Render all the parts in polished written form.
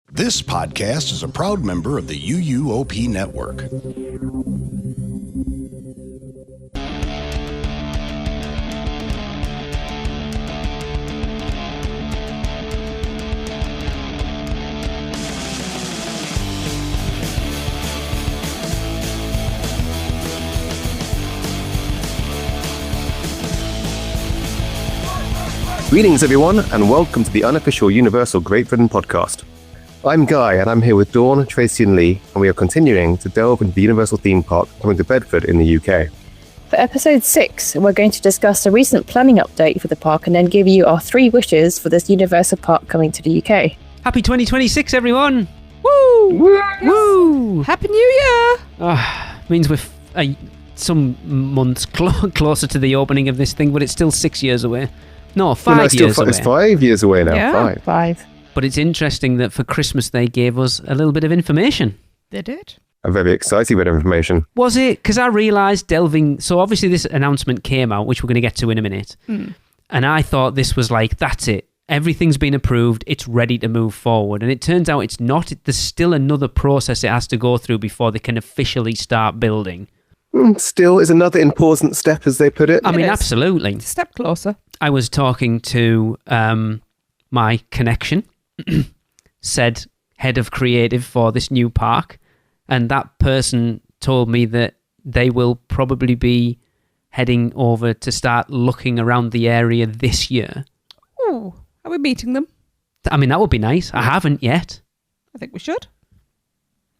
This podcast is a proud member of the UUOP network. Greetings, everyone, and welcome to the unofficial Universal Great Britain podcast. I'm Guy, and I'm here with Dawn, Tracy, and Lee, and we are continuing to delve into the Universal theme park coming to Bedford in the UK. For episode 6, we're going to discuss a recent planning update for the park and then give you our 3 wishes for this Universal park coming to the UK. Happy 2026, everyone! Woo! Woo! Woo! Happy New Year! Means we're some months closer to the opening of this thing, but it's still 6 years away. No, 5 years away. It's 5 years away now. Yeah. 5. But it's interesting that for Christmas they gave us a little bit of information. They did. A very exciting bit of information. Was it? Because I realised delving... So obviously this announcement came out, which we're going to get to in a minute. And I thought this was like, that's it. Everything's been approved. It's ready to move forward. And it turns out it's not. There's still another process it has to go through before they can officially start building. Still is another important step, as they put it. I mean, absolutely. It's a step closer. I was talking to my connection, said head of creative for this new park, and that person told me that they will probably be heading over to start looking around the area this year. Oh, are we meeting them? I mean, that would be nice. I haven't yet. I think we should.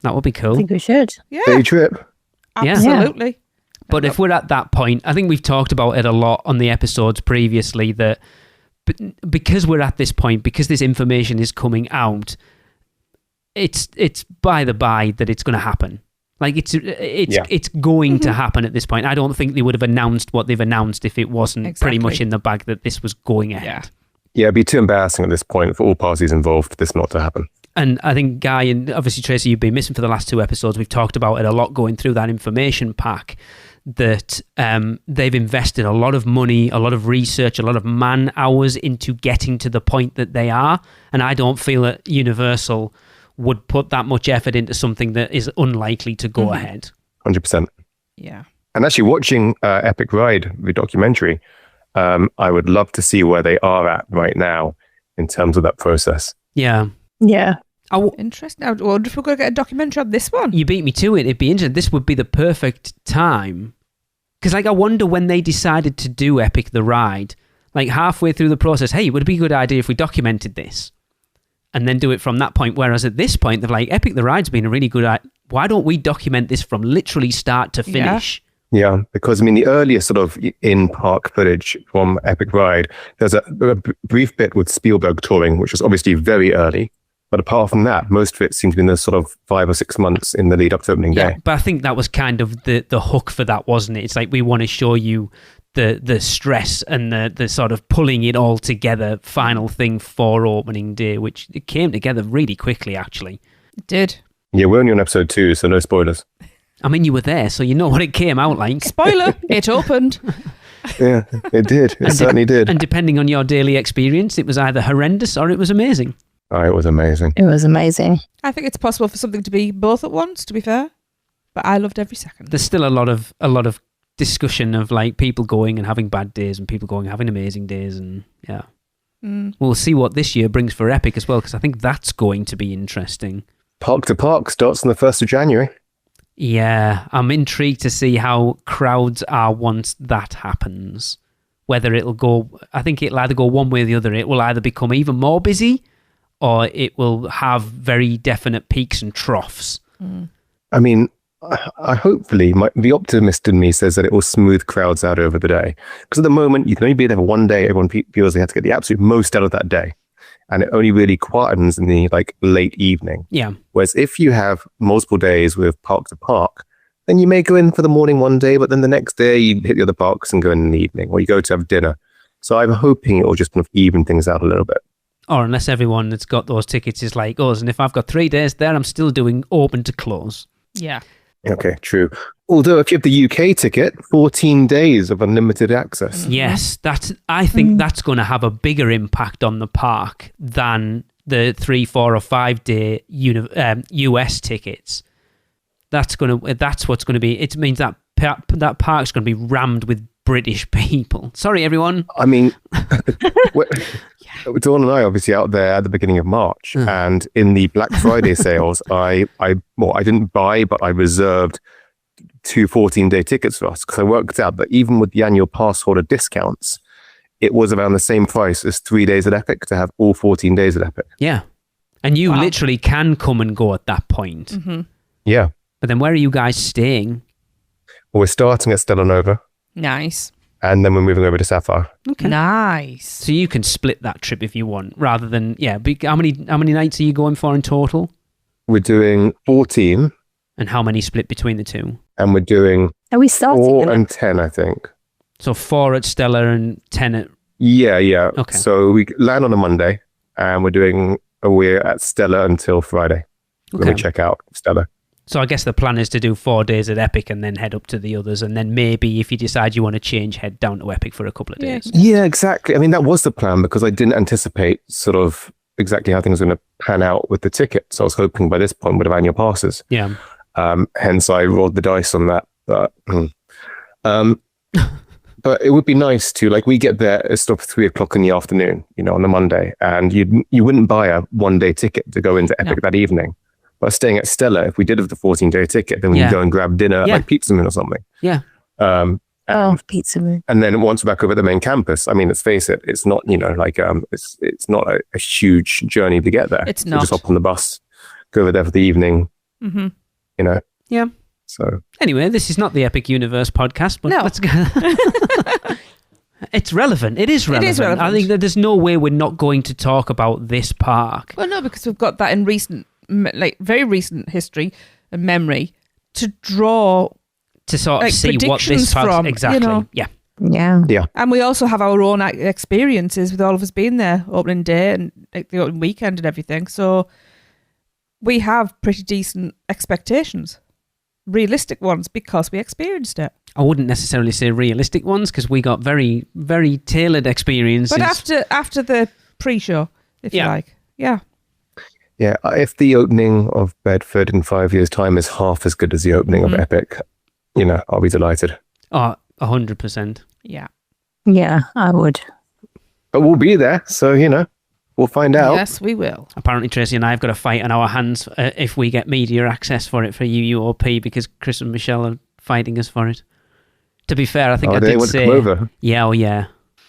That would be I cool. think we should. Yeah, Day trip. absolutely. But if we're at that point, I think we've talked about it a lot on the episodes previously, that because we're at this point, because this information is coming out, it's by the by that it's going to happen. Like it's going to happen at this point. I don't think they would have announced what they've announced if it wasn't pretty much in the bag that this was going ahead. Yeah, it'd be too embarrassing at this point for all parties involved for this not to happen. And I think Guy and obviously Tracy, you've been missing for the last 2 episodes. We've talked about it a lot going through that information pack, that they've invested a lot of money, a lot of research, a lot of man hours into getting to the point that they are. And I don't feel that Universal would put that much effort into something that is unlikely to go ahead. 100%. Yeah. And actually watching Epic Ride, the documentary, I would love to see where they are at right now in terms of that process. Yeah. Yeah. Interesting. I wonder if we're going to get a documentary on this one. You beat me to it. It'd be interesting. This would be the perfect time. Because I wonder when they decided to do Epic the Ride, like halfway through the process, hey, it would be a good idea if we documented this. And then do it from that point. Whereas at this point, they're like, Epic the Ride's been a really good idea. Why don't we document this from literally start to finish? Yeah, because I mean, the earlier sort of in-park footage from Epic Ride, there's a brief bit with Spielberg touring, which was obviously very early. But apart from that, most of it seems to be in the sort of 5 or 6 months in the lead up to opening day. But I think that was kind of the hook for that, wasn't it? It's like we want to show you the stress and the sort of pulling it all together final thing for opening day, which it came together really quickly, actually. It did. Yeah, we're only on episode 2, so no spoilers. I mean, you were there, so you know what it came out like. Spoiler, it opened. Yeah, it did. It certainly did. And depending on your daily experience, it was either horrendous or it was amazing. Oh, it was amazing. It was amazing. I think it's possible for something to be both at once, to be fair. But I loved every second. There's still a lot of discussion of like people going and having bad days and people going and having amazing days, and yeah. We'll see what this year brings for Epic as well, because I think that's going to be interesting. Park to Park starts on the 1st of January. Yeah, I'm intrigued to see how crowds are once that happens. Whether it'll go, I think it'll either go one way or the other. It will either become even more busy, or it will have very definite peaks and troughs. I mean, I hopefully, the optimist in me says that it will smooth crowds out over the day. Because at the moment, you can only be there for one day. Everyone feels they have to get the absolute most out of that day. And it only really quietens in the late evening. Yeah. Whereas if you have multiple days with Park to Park, then you may go in for the morning one day, but then the next day you hit the other parks and go in the evening, or you go to have dinner. So I'm hoping it will just kind of even things out a little bit. Or unless everyone that's got those tickets is like us, and if I've got 3 days there, I'm still doing open to close. Yeah. Okay, true. Although if you have the UK ticket, 14 days of unlimited access. Yes, I think that's going to have a bigger impact on the park than the 3, 4, or 5 day US tickets, that's what's going to be. It means that that park's going to be rammed with British people. Sorry, everyone. I mean, Dawn and I obviously out there at the beginning of March, and in the Black Friday sales, I didn't buy, but I reserved 2 14-day tickets for us, because I worked out that even with the annual pass holder discounts, it was around the same price as 3 days at Epic to have all 14 days at Epic. Yeah. And you literally can come and go at that point. Mm-hmm. Yeah. But then where are you guys staying? Well, we're starting at Stella Nova. Nice. And then we're moving over to Sapphire. Okay. Nice. So you can split that trip if you want, rather than, how many nights are you going for in total? We're doing 14. And how many split between the two? And we're doing Are we starting? 4 and 10, I think. So 4 at Stella and 10 at... Yeah. Okay. So we land on a Monday, and we're at Stella until Friday. Okay. Then we check out Stella. So I guess the plan is to do 4 days at Epic and then head up to the others, and then maybe if you decide you want to change, head down to Epic for a couple of days. Yeah, exactly. I mean, that was the plan, because I didn't anticipate sort of exactly how things were going to pan out with the ticket. So I was hoping by this point we'd have annual passes. Yeah. Hence, I rolled the dice on that. But but it would be nice to, like, we get there at sort of 3 o'clock in the afternoon, on the Monday, and you wouldn't buy a 1-day ticket to go into Epic that evening. But staying at Stella, if we did have the 14-day ticket, then we can go and grab dinner at like Pizza Moon or something. Yeah. Pizza Moon. And then once we're back over at the main campus, I mean, let's face it, it's not, it's not a huge journey to get there. It's So not. just hop on the bus, go over there for the evening, Mm-hmm. Yeah. So Anyway, this is not the Epic Universe podcast, but let's go. It's relevant. It is relevant. It is relevant. I think that there's no way we're not going to talk about this park. Well, no, because we've got that in very recent history and memory to draw, To sort of see what predictions this park... from, Exactly. Yeah. Yeah. and we also have our own experiences with all of us being there opening day and like the opening weekend and everything. So we have pretty decent expectations, realistic ones, because we experienced it. I wouldn't necessarily say realistic ones, because we got very, very tailored experiences. But after the pre-show, if you like. Yeah. yeah, if the opening of Bedford in 5 years' time is half as good as the opening of Epic, I'll be delighted. Oh, 100%. Yeah. Yeah, I would. But we'll be there, so, we'll find out. Yes, we will. Apparently, Tracy and I have got a fight on our hands if we get media access for it for UUOP, because Chris and Michelle are fighting us for it. To be fair, I think I they did want say... to come over. Yeah, oh yeah.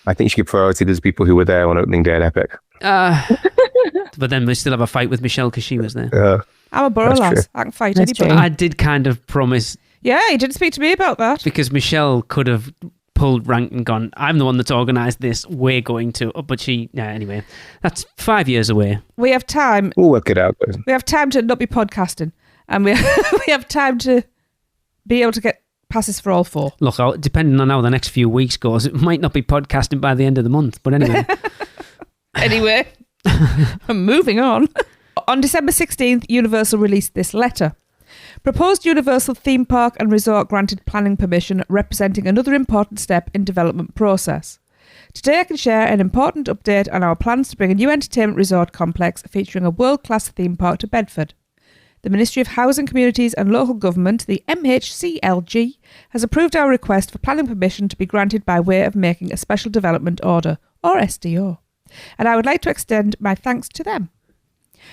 I think you should give priority to the people who were there on opening day at Epic. But then we still have a fight with Michelle because she was there. I'm a borough That's lass. true. I can fight That's anybody. true. I did kind of promise, Yeah, you didn't speak to me about that. because Michelle could have pulled rank and gone, I'm the one that's organised this, we're going to... But she... anyway, that's 5 years away. We have time. We'll work it out. We have time to not be podcasting, and we we have time to be able to get passes for all 4. Look, depending on how the next few weeks goes, it might not be podcasting by the end of the month. But anyway... Anyway, moving on. On December 16th, Universal released this letter. Proposed Universal theme park and resort granted planning permission, representing another important step in development process. Today I can share an important update on our plans to bring a new entertainment resort complex featuring a world-class theme park to Bedford. The Ministry of Housing, Communities and Local Government, the MHCLG, has approved our request for planning permission to be granted by way of making a Special Development Order, or SDO. And I would like to extend my thanks to them.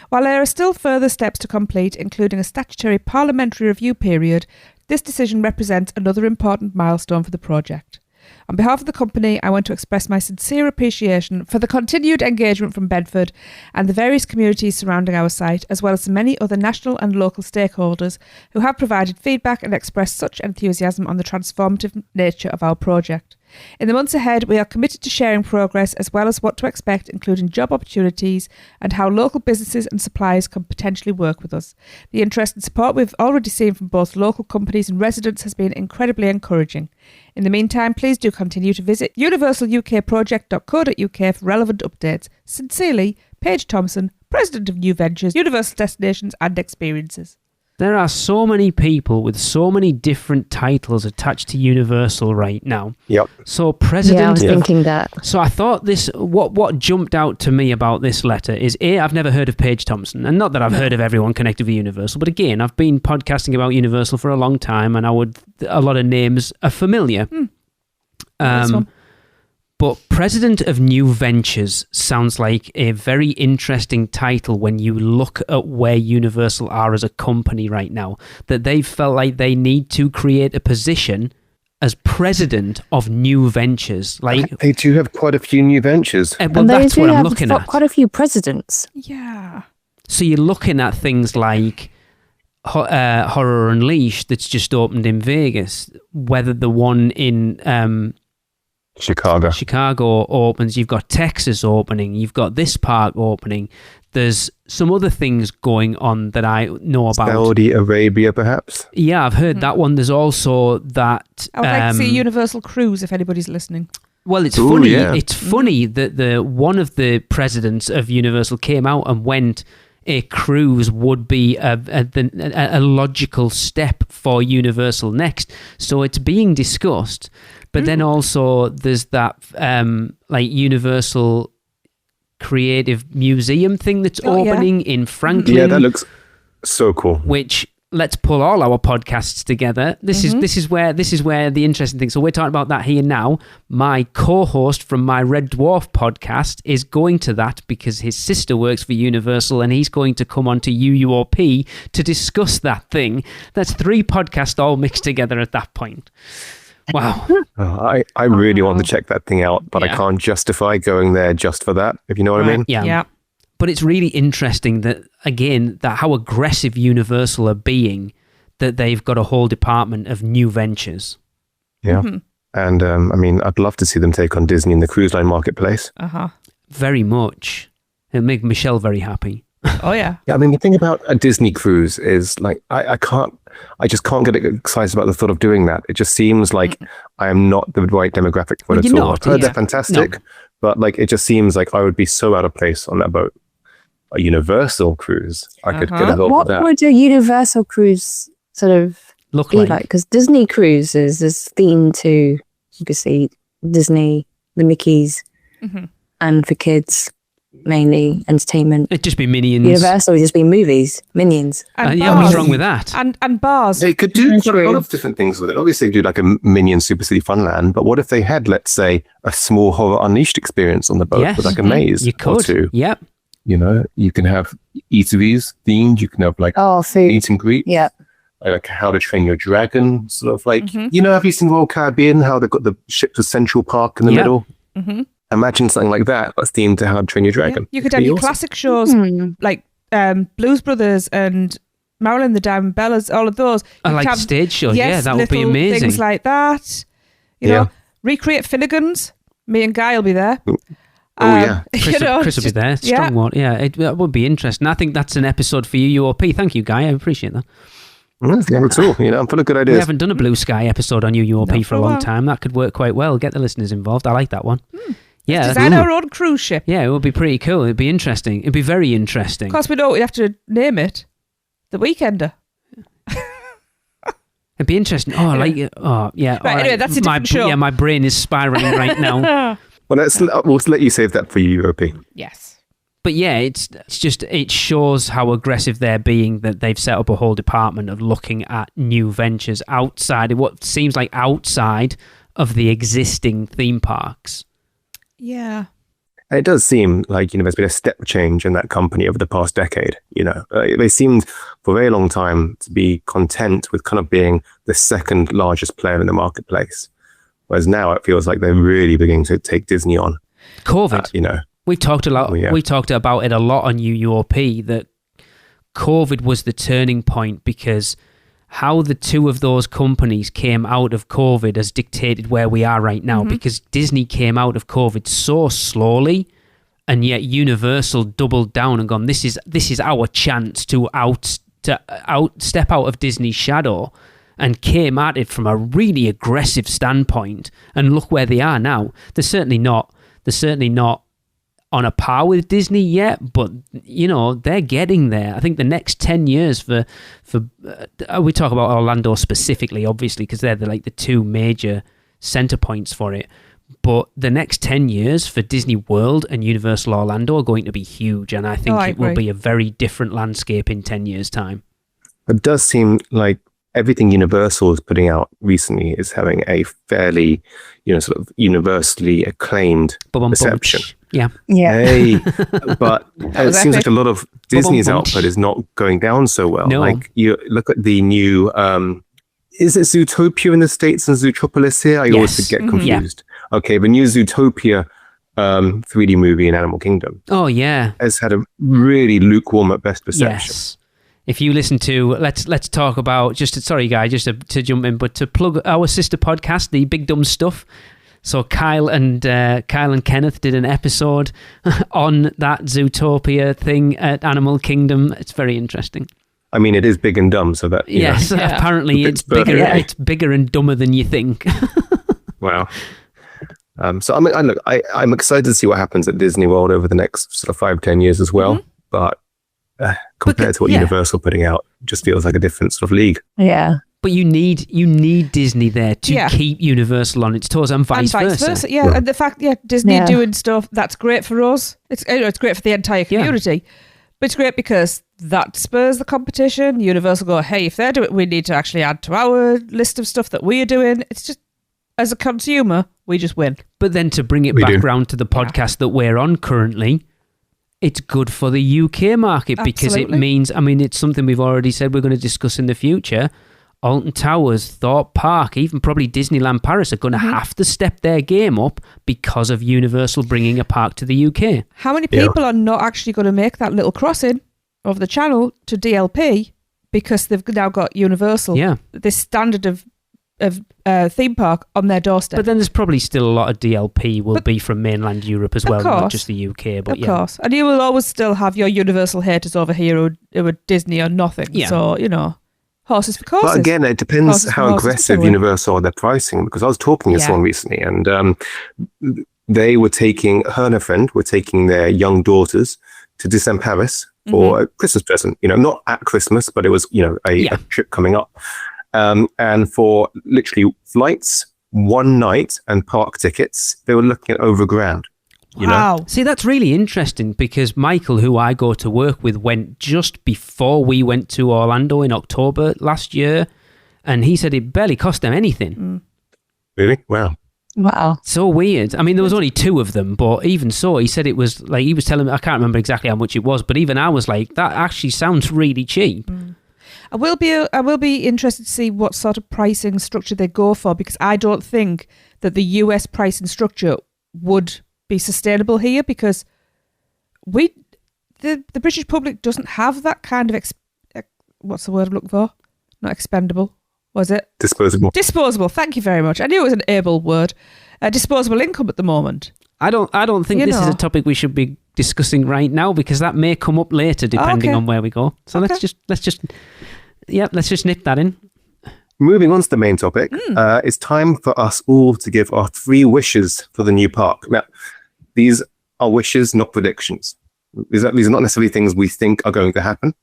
While there are still further steps to complete, including a statutory parliamentary review period, this decision represents another important milestone for the project. On behalf of the company, I want to express my sincere appreciation for the continued engagement from Bedford and the various communities surrounding our site, as well as the many other national and local stakeholders who have provided feedback and expressed such enthusiasm on the transformative nature of our project. In the months ahead, we are committed to sharing progress as well as what to expect, including job opportunities and how local businesses and suppliers can potentially work with us. The interest and support we've already seen from both local companies and residents has been incredibly encouraging. In the meantime, please do continue to visit universalukproject.co.uk for relevant updates. Sincerely, Paige Thompson, President of New Ventures, Universal Destinations and Experiences. There are so many people with so many different titles attached to Universal right now. Yep. So president. Yeah, I was thinking that. So I thought this. What jumped out to me about this letter is I've never heard of Paige Thompson, and not that I've heard of everyone connected with Universal, but again, I've been podcasting about Universal for a long time, and a lot of names are familiar. This one. But President of New Ventures sounds like a very interesting title when you look at where Universal are as a company right now. That they've felt like they need to create a position as President of New Ventures. Like They do have quite a few new ventures. well, And they that's do what I'm have looking at. quite a few presidents. Yeah. So you're looking at things like Horror Unleashed that's just opened in Vegas, whether the one in Chicago opens, you've got Texas opening, you've got this park opening. There's some other things going on that I know about. Saudi Arabia, perhaps? Yeah, I've heard that one. There's also that... I would like to see Universal Cruise if anybody's listening. Well, it's Ooh, funny. yeah. It's funny that one of the presidents of Universal came out and went, a cruise would be a logical step for Universal next. So it's being discussed. But then also there's that like Universal Creative Museum thing that's opening in Franklin. Yeah, that looks so cool. Which, let's pull all our podcasts together. This is where the interesting thing. So we're talking about that here now. My co-host from my Red Dwarf podcast is going to that because his sister works for Universal, and he's going to come on to UUOP to discuss that thing. That's 3 podcasts all mixed together at that point. Wow. I really want to check that thing out, but I Yeah. can't justify going there just for that, if you know what I mean. Yeah. But it's really interesting that, again, that how aggressive Universal are being, that they've got a whole department of new ventures. Yeah. And I mean, I'd love to see them take on Disney in the cruise line marketplace. Very much. It'll make Michelle very happy. Oh, yeah. Yeah, I mean, the thing about a Disney cruise is like, I just can't get excited about the thought of doing that. It just seems like I am not the right demographic for it You're at all. not, I've heard yeah. they're fantastic, No. but like, it just seems like I would be so out of place on that boat. A Universal cruise, I could get a little What for that. would a Universal cruise sort of Look be like. like? Because Disney cruises is themed to, obviously, Disney, the Mickeys, and for kids, mainly entertainment. It'd just be Minions. Universal would just be movies, Minions. And Yeah, what's wrong with that? And bars. They could do quite a True. lot of different things with it. Obviously, do like a Minion Super City Funland, but what if they had, let's say, a small Horror Unleashed experience on the boat Yes. with like a maze You or could. two? Yep. You know, you can have eateries themed. You can have like Oh, food. meet and greet, Yeah. like How to Train Your Dragon, sort of like, you know, have you seen Royal Caribbean, how they've got the ship to Central Park in the Yeah. middle? Imagine something like that, that's themed to How to Train Your Dragon. You could It'd have be your awesome. classic shows like Blues Brothers and Marilyn the Diamond Bellas, all of those. I You like could have- stage shows. yes, Yeah, that would be little amazing. Things like that. You Yeah. know, recreate Finnegan's. Me and Guy will be there. Oh, yeah. Chris, Chris will be there. Strong one. Yeah, it would be interesting. I think that's an episode for you, UOP. Thank you, Guy. I appreciate that. That's the other tool. You know, I'm full of good We ideas. haven't done a Blue Sky episode on UOP Not for for a a long while. time. That could work quite well. Get the listeners involved. I like that one. Yeah. Design our own cruise ship. Yeah, it would be pretty cool. It'd be interesting. It'd be very interesting. Of course, we know we'd have to name it The Weekender. It'd be interesting. Oh, I like it. Oh, yeah. Right, all anyway, that's a different show. Yeah, my brain is spiraling right now. Well, we'll let you save that for UOP. Yes. But yeah, it's just, it shows how aggressive they're being, that they've set up a whole department of looking at new ventures outside of what seems like outside of the existing theme parks. Yeah. And it does seem like, you know, there's been a step change in that company over the past decade. You know, they seemed for a very long time to be content with kind of being the second largest player in the marketplace. Whereas now it feels like they're really beginning to take Disney on. COVID. You know, We've talked a lot. Oh, yeah. We talked about it a lot on UUOP, that COVID was the turning point, because how the two of those companies came out of COVID has dictated where we are right now. Because Disney came out of COVID so slowly, and yet Universal doubled down and gone, this is our chance to step out of Disney's shadow, and came at it from a really aggressive standpoint. And look where they are now. They're certainly not on a par with Disney yet, but they're getting there. I think the next 10 years for we talk about Orlando specifically, obviously, because they're the two major center points for it. But the next 10 years for Disney World and Universal Orlando are going to be huge, and I think it will be a very different landscape in 10 years' time. It does seem like everything Universal is putting out recently is having a fairly, sort of universally acclaimed reception. Yeah. Hey, but it seems like a lot of Disney's Bum. output is not going down so well. No. Like you look at the new, is it Zootopia in the States and Zootropolis here? I always get confused. Okay, the new Zootopia 3D movie in Animal Kingdom. Oh yeah, has had a really lukewarm at best reception. Yes. If you listen to, let's talk about, sorry guy, just to jump in, but to plug our sister podcast, the Big Dumb Stuff. So Kyle and Kenneth did an episode on that Zootopia thing at Animal Kingdom. It's very interesting. I mean, it is big and dumb, so that apparently it's bigger. Yeah. It's bigger and dumber than you think. Wow. So I'm excited to see what happens at Disney World over the next sort of 5-10 years as well. Mm-hmm. But compared to what Universal putting out, it just feels like a different sort of league. Yeah. But you need Disney there to keep Universal on its toes, and vice versa. Yeah, and the fact, Disney doing stuff, that's great for us. It's great for the entire community. But it's great because that spurs the competition. Universal go, hey, if they're doing it, we need to actually add to our list of stuff that we're doing. It's just, as a consumer, we just win. But then to bring it back round to the podcast that we're on currently, it's good for the UK market because it means, it's something we've already said we're going to discuss in the future. Alton Towers, Thorpe Park, even probably Disneyland Paris are going to have to step their game up because of Universal bringing a park to the UK. How many people are not actually going to make that little crossing of the channel to DLP because they've now got Universal, this standard of theme park on their doorstep? But then there's probably still a lot of DLP will be from mainland Europe as well, not just the UK. But of course. And you will always still have your Universal haters over here who are Disney or nothing. Yeah. So, horses for courses. But again, it depends how aggressive Universal are their pricing, because I was talking to someone recently and they were taking, her and a friend were taking their young daughters to Disneyland Paris for a Christmas present. Not at Christmas, but it was, a trip coming up. And for literally flights, one night and park tickets, they were looking at over $1,000. Wow. See, that's really interesting because Michael, who I go to work with, went just before we went to Orlando in October last year, and he said it barely cost them anything. Really? Wow. So weird. There was only 2 of them, but even so, he said it was like, he was telling me, I can't remember exactly how much it was, but even I was like, that actually sounds really cheap. I will be interested to see what sort of pricing structure they go for, because I don't think that the US pricing structure would be sustainable here, because the British public doesn't have that kind of what's the word I'm looking for? Not expendable, was it? Disposable. Thank you very much. I knew it was an able word. Disposable income at the moment. I don't think this is a topic we should be discussing right now, because that may come up later depending on where we go. So let's just nip that in. Moving on to the main topic, it's time for us all to give our 3 wishes for the new park. Now, these are wishes, not predictions. These are not necessarily things we think are going to happen.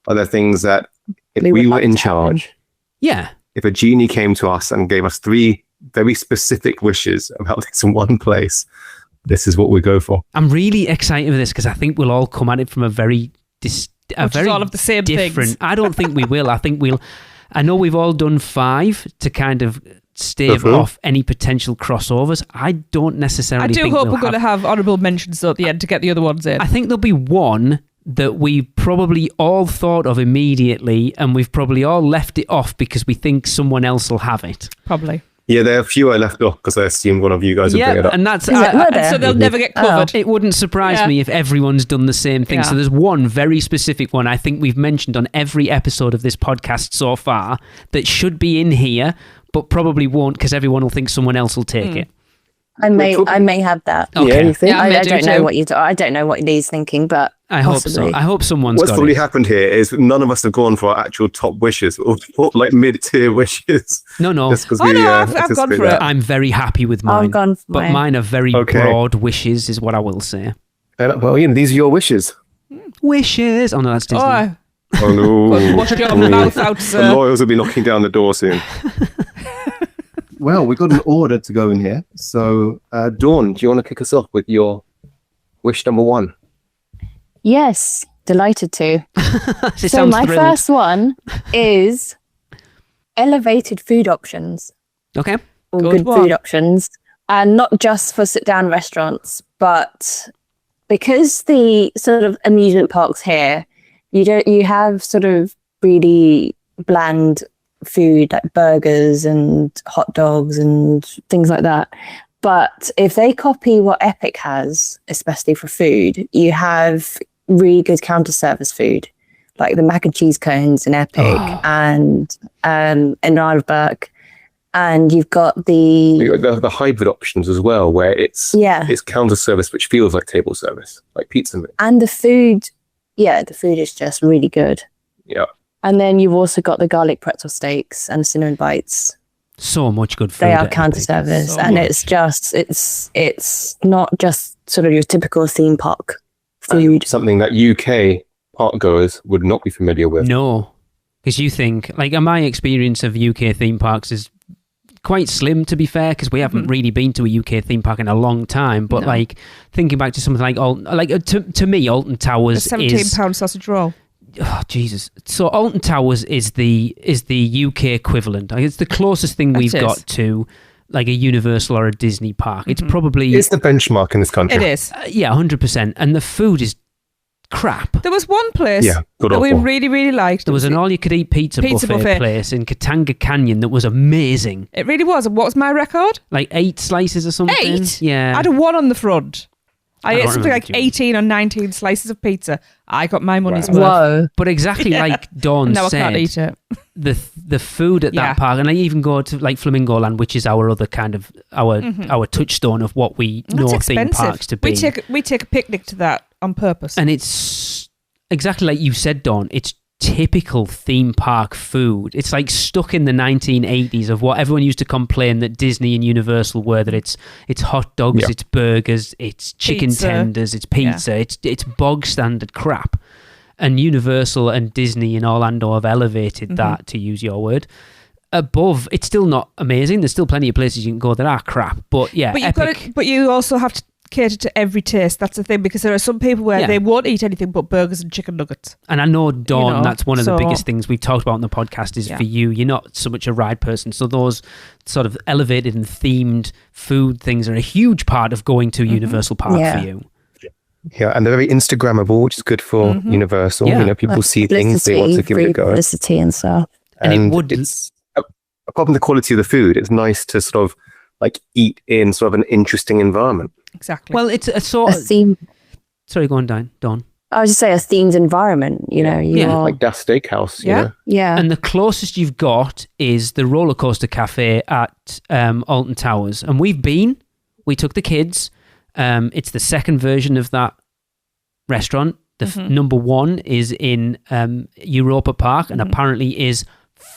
But they're things that if we were in charge, if a genie came to us and gave us 3 very specific wishes about this in one place, this is what we go for. I'm really excited for this because I think we'll all come at it from a very all of the same different things. I don't think we will. I know we've all done 5 to kind of stave off any potential crossovers. I don't necessarily think hope we're going to have honourable mentions at the end to get the other ones in. I think there'll be one that we probably all thought of immediately, and we've probably all left it off because we think someone else will have it. Probably. Yeah, there are a few I left off because I assumed one of you guys would bring it up. And that's so they'll never get covered. It wouldn't surprise me if everyone's done the same thing. So there's one very specific one I think we've mentioned on every episode of this podcast so far that should be in here, but probably won't because everyone will think someone else will take it. I may have that. Okay. I don't know what I don't know what Lee's thinking, but I hope so. I hope someone's What's got probably it. happened here is none of us have gone for our actual top wishes or like mid-tier wishes. No. Just because I've gone for it. I'm very happy with mine. I've gone for but mine are very broad wishes is what I will say. And, well, these are your wishes. Wishes. Oh no, that's Disney. Oh, Oh no! wash your mouth out, The sir. lawyers will be knocking down the door soon. Well, we've got an order to go in here. So, Dawn, do you want to kick us off with your wish number 1? Yes, delighted to. She So sounds my thrilled. first one is elevated food options, Okay. or Good good one. food options, and not just for sit-down restaurants, but because the sort of amusement parks here, you have sort of really bland food like burgers and hot dogs and things like that. But if they copy what Epic has, especially for food, you have really good counter service food, like the mac and cheese cones in Epic and in Ardbeg. And you've got You got the hybrid options as well, where it's counter service, which feels like table service, like pizza. and the food, the food is just really good. Yeah. And then you've also got the garlic pretzel steaks and cinnamon bites. So much good food. They are at counter Epic. service, So and much. it's not just sort of your typical theme park food. Something that UK park goers would not be familiar with. No, because you think, like, my experience of UK theme parks is quite slim, to be fair, because we haven't really been to a UK theme park in a long time. But No. like thinking back to something like to me, Alton Towers The £17 sausage roll. Oh Jesus! So Alton Towers is the UK equivalent. Like, it's the closest thing It we've is. got to like a Universal or a Disney park. It's probably It's the benchmark in this country. It is. 100%. And the food is crap. There was one place Yeah, good that we awful. really, really liked. There was an all-you-could-eat pizza buffet place in Katanga Canyon that was amazing. It really was. And what was my record? Like 8 slices or something. 8? Yeah. I had a 1 on the front. I ate don't something remember like doing 18 or 19 slices of pizza. I got my money's Wow. worth. Whoa. But exactly like Dawn Now I said, can't eat it. the food at Yeah. that park, and I even go to like Flamingo Land, which is our other kind of our touchstone of what we know That's theme expensive. parks to be. We take a picnic to that on purpose. And it's exactly like you said, Dawn. It's typical theme park food. It's like stuck in the 1980s of what everyone used to complain that Disney and Universal were, that it's hot dogs, Yeah. it's burgers, it's chicken Pizza. tenders, it's pizza, it's bog standard crap. And Universal and Disney in Orlando have elevated that, to use your word, above. It's still not amazing. There's still plenty of places you can go that are crap. But yeah, But you've Epic. but you also have to cater to every taste. That's the thing, because there are some people where Yeah. they won't eat anything but burgers and chicken nuggets. And I know, Dawn, You know, that's one of the so- biggest things we've talked about on the podcast is Yeah. for you. You're not so much a ride person. So those sort of elevated and themed food things are a huge part of going to Universal Park Yeah. for you. Yeah, and they're very Instagrammable, which is good for Universal. Yeah. People see things, they want to give it a go. Publicity and stuff. And it would- it's apart from the quality of the food, it's nice to sort of like eat in sort of an interesting environment. Exactly. Well, it's a A sort of... theme. Sorry, go on, Dawn. I would just say a themed environment. You know, you Yeah. are. Like Das Steakhouse, you Yeah. know? Yeah. And the closest you've got is the roller coaster cafe at Alton Towers. And we took the kids. It's the second version of that restaurant. The number one is in Europa Park and apparently is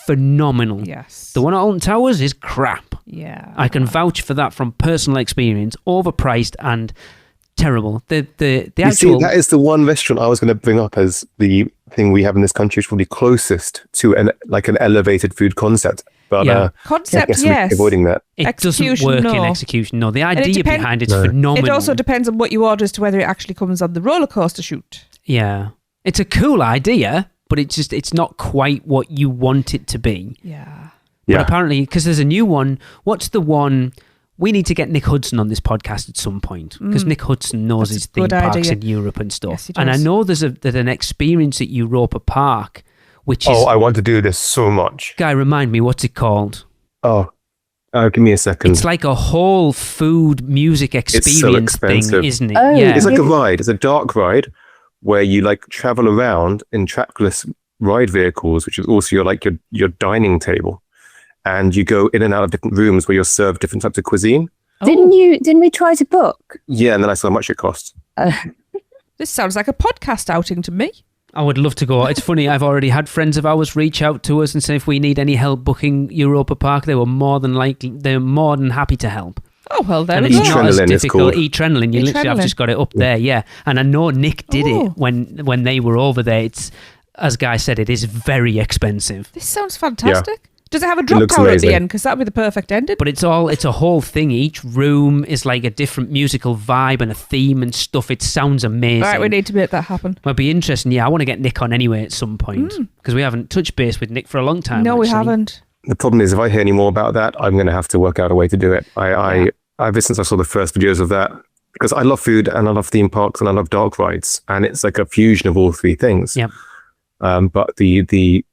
phenomenal. yes. The one at Alton Towers is crap. Yeah. I can vouch for that from personal experience. Overpriced and terrible. The You see, actual... that is the one restaurant I was going to bring up as the thing we have in this country, which is probably closest to an elevated food concept. But Yeah. I Concept, guess we're yes. avoiding that. It doesn't Execution, work in no. execution. No, the it idea depend- behind it's No. phenomenal. It also depends on what you order as to whether it actually comes on the roller coaster shoot. Yeah. It's a cool idea, but it's not quite what you want it to be. Yeah. But Yeah. apparently, because there's a new one, what's the one? We need to get Nick Hudson on this podcast at some point, because Nick Hudson knows That's his a theme good parks idea. in Europe and stuff. Yes, he And I does. know there's an experience at Europa Park, which is... Oh, I want to do this so much. Guy, remind me, what's it called? Oh, give me a second. It's like a whole food music experience thing, expensive. isn't it? Oh, yeah. It's like a ride. It's a dark ride where you like travel around in trackless ride vehicles, which is also your dining table, and you go in and out of different rooms where you're served different types of cuisine. Didn't we try to book? Yeah, and then I saw how much it costs. This sounds like a podcast outing to me. I would love to go. It's funny, I've already had friends of ours reach out to us and say if we need any help booking Europa Park, they're more than happy to help. Oh, well, there And we it's go. not as E-Trenaline, it's difficult. called. E-Trenaline, you literally have E-Trenaline. just got it up there, yeah. And I know Nick did Oh. it when they were over there. It's, as Guy said, it is very expensive. This sounds fantastic. Does it have a drop looks tower at the amazing. end? Because that would be the perfect ending. But it's a whole thing. Each room is like a different musical vibe and a theme and stuff. It sounds amazing. All right, we need to make that happen. Might be interesting. Yeah, I want to get Nick on anyway at some point because we haven't touched base with Nick for a long time. No, we actually. haven't. The problem is, if I hear any more about that, I'm going to have to work out a way to do it. Ever since I saw the first videos of that, because I love food and I love theme parks and I love dark rides, and it's like a fusion of all three things. Yep. But the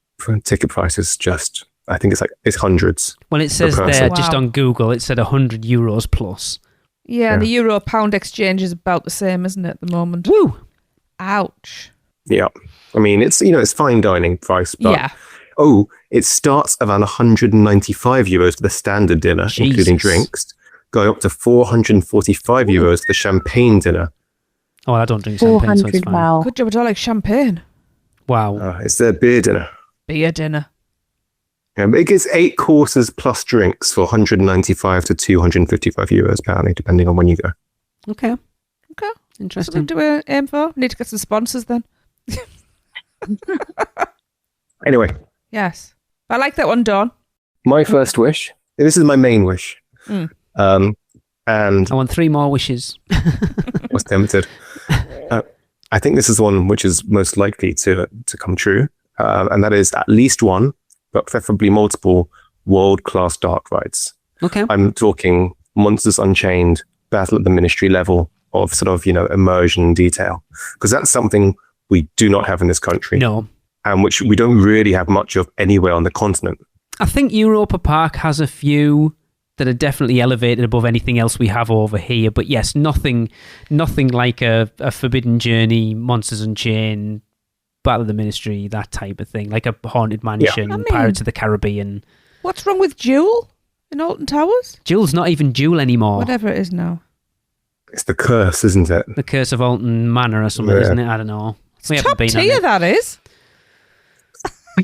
ticket price is just, I think it's hundreds. Well, it says person. there just Wow. on Google, it said €100 plus. Yeah, and the euro pound exchange is about the same, isn't it, at the moment? Woo! Ouch. Yeah. I mean, it's fine dining price, but Yeah. it starts around €195 for the standard dinner, including Jesus. drinks, going up to €445 for the champagne dinner. Oh, I don't drink champagne, so it's 400, fine. wow. Good job, I don't like champagne. Wow. It's their beer dinner. Beer dinner. Yeah, but it gets 8 courses plus drinks for €195 to €255 apparently, depending on when you go. Okay. Okay. Interesting. Something to aim for. Need to get some sponsors then. Anyway, Yes. I like that one, Dawn. my first wish. This is my main wish. Mm. And I want 3 more wishes. I was tempted. I think this is the one which is most likely to come true. And that is at least one, but preferably multiple world-class dark rides. Okay. I'm talking Monsters Unchained, Battle at the Ministry level of sort of, immersion detail. Because that's something we do not have in this country. No. And which we don't really have much of anywhere on the continent. I think Europa Park has a few that are definitely elevated above anything else we have over here. But yes, nothing like a Forbidden Journey, Monsters Unchained, Battle of the Ministry, that type of thing. Like a Haunted Mansion, I mean- Pirates of the Caribbean. What's wrong with Jewel in Alton Towers? Jewel's not even Jewel anymore. Whatever it is now. It's the curse, isn't it? The Curse of Alton Manor or something, Yeah. isn't it? I don't know. We haven't Top been on tier, it. that is.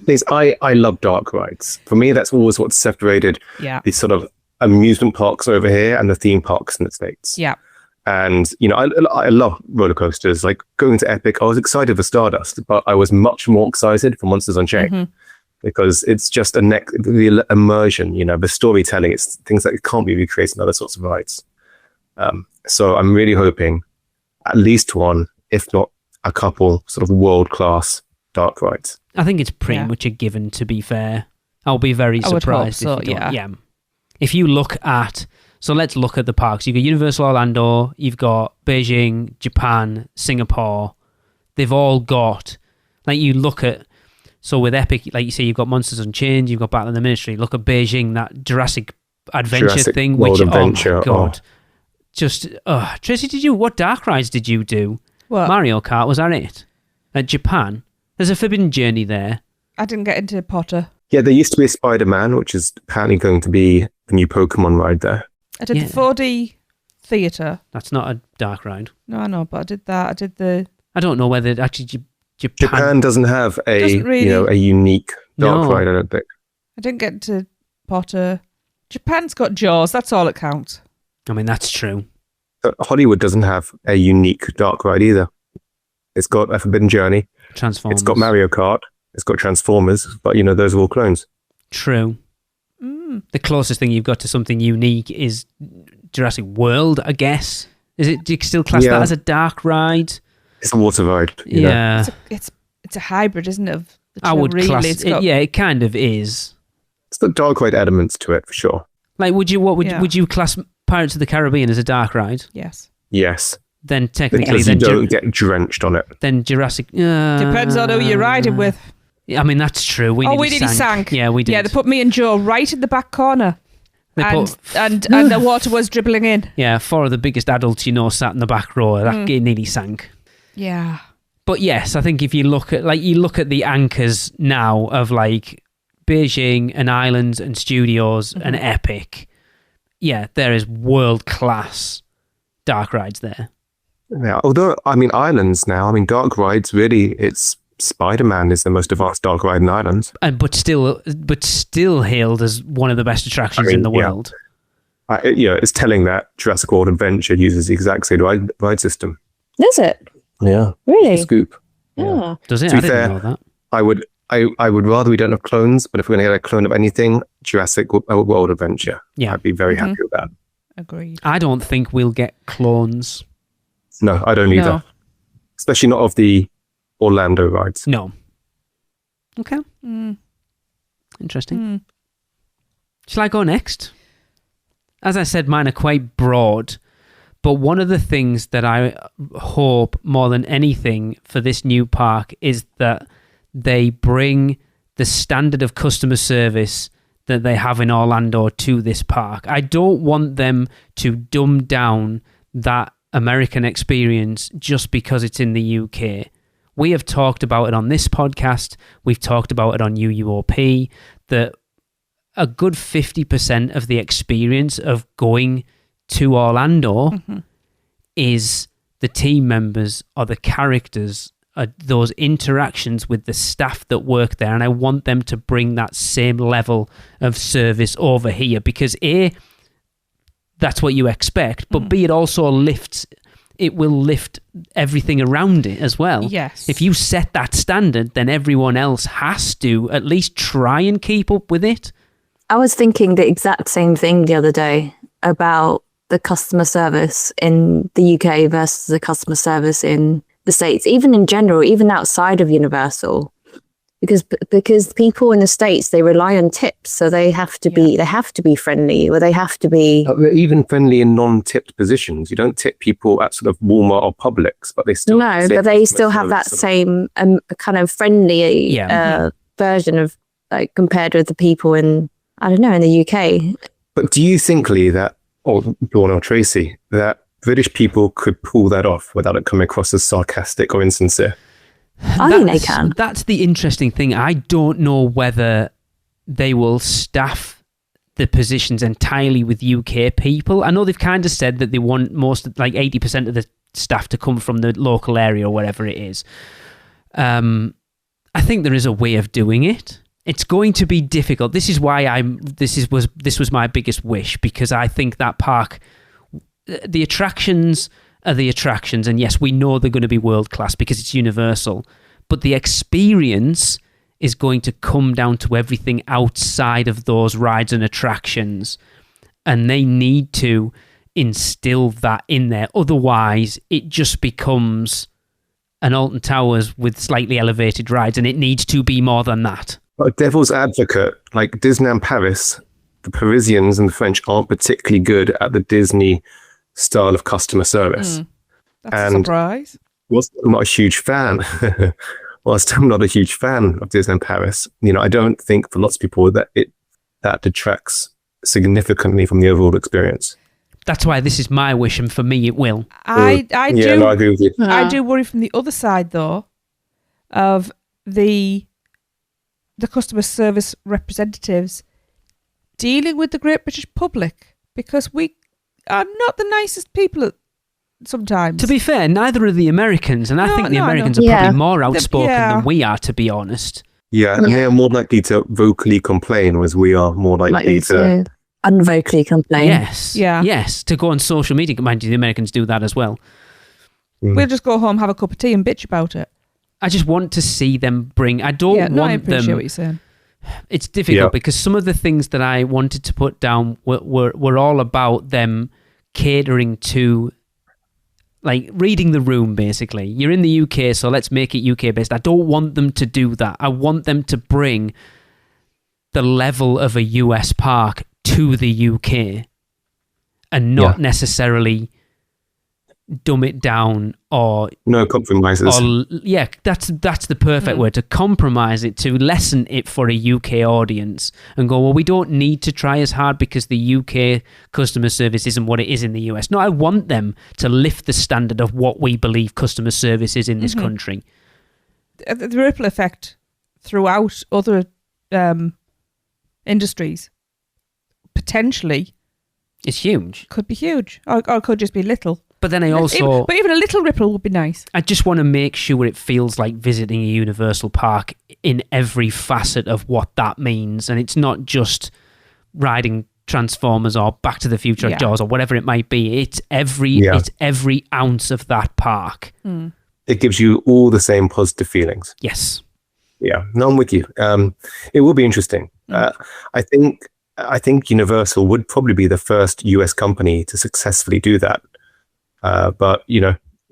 Please, I love dark rides. For me, that's always what separated Yeah. the sort of amusement parks over here and the theme parks in the States. Yeah. And, I love roller coasters. Like going to Epic, I was excited for Stardust, but I was much more excited for Monsters Unchained because it's just the immersion, the storytelling. It's things that can't be recreated in other sorts of rides. So I'm really hoping at least one, if not a couple, sort of world-class dark rides. I think it's pretty Yeah. much a given, to be fair. I'll be very I would hope surprised so, if you don't. yeah. If you look at... So let's look at the parks. You've got Universal Orlando, you've got Beijing, Japan, Singapore. They've all got... Like, you look at... So with Epic, like you say, you've got Monsters Unchained, you've got Battle of the Ministry. Look at Beijing, that Jurassic Adventure Jurassic thing, World which... Adventure, Oh, my God. Just... Tracy, what dark rides did you do? What? Mario Kart, was that it? At Japan? There's a Forbidden Journey there. I didn't get into Potter. Yeah, there used to be a Spider-Man, which is apparently going to be the new Pokemon ride there. I did Yeah. the 4D theatre. That's not a dark ride. No, I know, but I did that. I did the... I don't know whether actually Japan. Japan doesn't have Doesn't really. a unique dark No. ride, I don't think. I didn't get into Potter. Japan's got Jaws. That's all that counts. I mean, that's true. Hollywood doesn't have a unique dark ride either. It's got a Forbidden Journey. Transformers. It's got Mario Kart. It's got Transformers. But, those are all clones. True. Mm. The closest thing you've got to something unique is Jurassic World, I guess. Do you still class Yeah. that as a dark ride? It's a water ride. you know. Yeah. It's a hybrid, isn't it? Of the two, I would really. class It's it. got- Yeah, it kind of is. It's got dark ride elements to it, for sure. Like, would Yeah. you class Pirates of the Caribbean as a dark ride? Yes. Yes. Then technically, Because you then, don't get drenched on it. then Jurassic. Depends on who you're riding with. I mean, that's true. We nearly sank. Yeah, we did. Yeah, they put me and Joe right in the back corner. They And, put- and the water was dribbling in. Yeah, 4 of the biggest adults sat in the back row. That it nearly sank. Yeah. But yes, I think if you look at the anchors now of like Beijing and Islands and Studios and Epic, yeah, there is world class dark rides there. Yeah. Although, Islands now, dark rides, really, it's Spider-Man is the most advanced dark ride in Islands. And but still hailed as one of the best attractions in the yeah. world. It's telling that Jurassic World Adventure uses the exact same ride system. Does it? Yeah. Really? Scoop. Oh. Does it? To I be didn't fair, know that. I would rather we don't have clones, but if we're going to get a clone of anything, Jurassic World Adventure. Yeah. I'd be very happy with that. Agreed. I don't think we'll get clones. No, I don't either. No. Especially not of the Orlando rides. No. Okay. Mm. Interesting. Mm. Shall I go next? As I said, mine are quite broad, but one of the things that I hope more than anything for this new park is that they bring the standard of customer service that they have in Orlando to this park. I don't want them to dumb down that American experience just because it's in the UK. We have talked about it on this podcast. We've talked about it on UUOP, that a good 50% of the experience of going to Orlando is the team members or the characters, those interactions with the staff that work there. And I want them to bring that same level of service over here because A, that's what you expect, but B, it also it will lift everything around it as well. Yes. If you set that standard, then everyone else has to at least try and keep up with it. I was thinking the exact same thing the other day about the customer service in the UK versus the customer service in the States, even in general, even outside of Universal, because people in the States, they rely on tips, so they have to be friendly, or they have to be Even friendly in non-tipped positions. You don't tip people at sort of Walmart or Publix, but they still have that same kind of friendly version of, like, compared with the people in, I don't know, in the UK. But do you think, Lee, that, or Dawn or Tracy, that British people could pull that off without it coming across as sarcastic or insincere? I think they can. That's the interesting thing. I don't know whether they will staff the positions entirely with UK people. I know they've kind of said that they want most, like 80% of the staff to come from the local area or whatever it is. I think there is a way of doing it. It's going to be difficult. This is why this was my biggest wish, because I think that park, the attractions are the attractions, and yes, we know they're going to be world class because it's Universal, but the experience is going to come down to everything outside of those rides and attractions, and they need to instill that in there. Otherwise, it just becomes an Alton Towers with slightly elevated rides, and it needs to be more than that. But devil's advocate, like Disneyland Paris, the Parisians and the French aren't particularly good at the Disney style of customer service. That's a surprise. Whilst I'm not a huge fan, of Disneyland Paris, I don't think for lots of people that detracts significantly from the overall experience. That's why this is my wish, and for me, it will. I agree with you. I do worry from the other side, though, of the customer service representatives dealing with the great British public, because we are not the nicest people sometimes. To be fair, neither are the Americans, and I think the Americans are probably more outspoken than we are, to be honest. Yeah, and they are more likely to vocally complain, whereas we are more likely to unvocally complain. Yes. Yeah. Yes. To go on social media. Mind you, the Americans do that as well. We'll just go home, have a cup of tea and bitch about it. I just want to see them bring... I appreciate what you're saying. It's difficult because some of the things that I wanted to put down were all about them catering to, like, reading the room, basically. You're in the UK, so let's make it UK-based. I don't want them to do that. I want them to bring the level of a US park to the UK and not necessarily dumb it down or... No compromises. That's the perfect word, to compromise it, to lessen it for a UK audience and go, well, we don't need to try as hard because the UK customer service isn't what it is in the US. No, I want them to lift the standard of what we believe customer service is in this country. The ripple effect throughout other industries potentially is huge. Could be huge, or could just be little. But then but even a little ripple would be nice. I just want to make sure it feels like visiting a Universal park in every facet of what that means, and it's not just riding Transformers or Back to the Future or Yeah. Jaws or whatever it might be. It's every ounce of that park. It gives you all the same positive feelings. Yes. Yeah, no, I'm with you. It will be interesting. I think Universal would probably be the first US company to successfully do that. But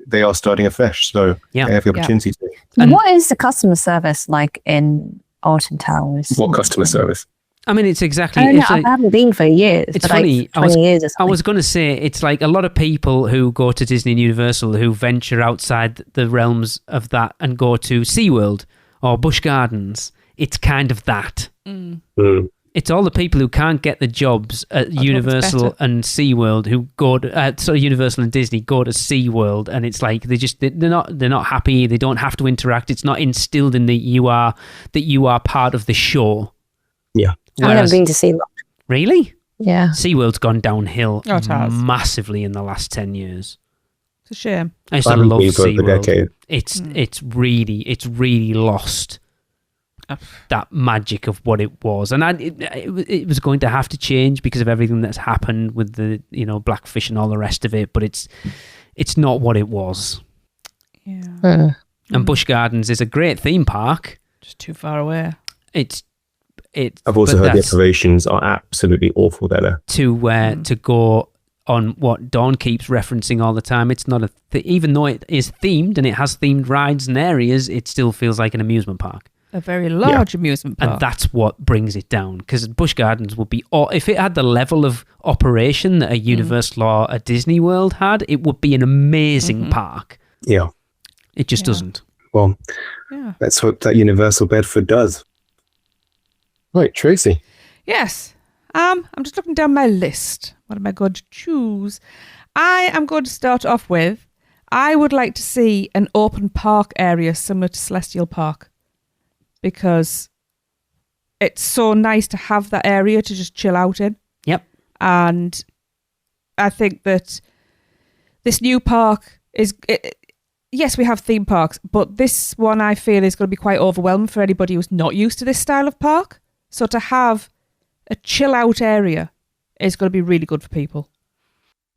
they are starting afresh, so Yeah. they have the opportunity to. And- what is the customer service like in Alton Towers? What customer service? I mean, it's exactly. I don't know. it's I like- haven't been for years. It's but funny, Like 20 years or something. I was going to say, it's like a lot of people who go to Disney and Universal who venture outside the realms of that and go to SeaWorld or Busch Gardens. It's kind of that. It's all the people who can't get the jobs at Universal better. and SeaWorld who go to Universal and Disney go to SeaWorld, and it's like they're not happy. They don't have to interact. It's not instilled in that you are part of the show. Yeah. I've never Whereas- been to SeaWorld. Really? Yeah. SeaWorld's gone downhill Oh, it has. massively in the last 10 years. It's a shame. I used I to haven't love been for a SeaWorld. decade. It's really lost that magic of what it was, and it was going to have to change because of everything that's happened with the Blackfish and all the rest of it. But it's not what it was. Yeah. And Busch Gardens is a great theme park. Just too far away. I've also but heard the that's operations are absolutely awful there. to go on what Dawn keeps referencing all the time. It's not even though it is themed and it has themed rides and areas, it still feels like an amusement park. A very large amusement park. And that's what brings it down. Because Busch Gardens would be, if it had the level of operation that a Universal or a Disney World had, it would be an amazing park. Yeah. It just Yeah. doesn't. Well, Yeah. let's hope that Universal Bedford does. Right, Tracy. Yes. I'm just looking down my list. What am I going to choose? I am going to start off with, I would like to see an open park area similar to Celestial Park, because it's so nice to have that area to just chill out in. Yep. And I think that this new park is... yes, we have theme parks, but this one I feel is going to be quite overwhelming for anybody who's not used to this style of park. So to have a chill out area is going to be really good for people.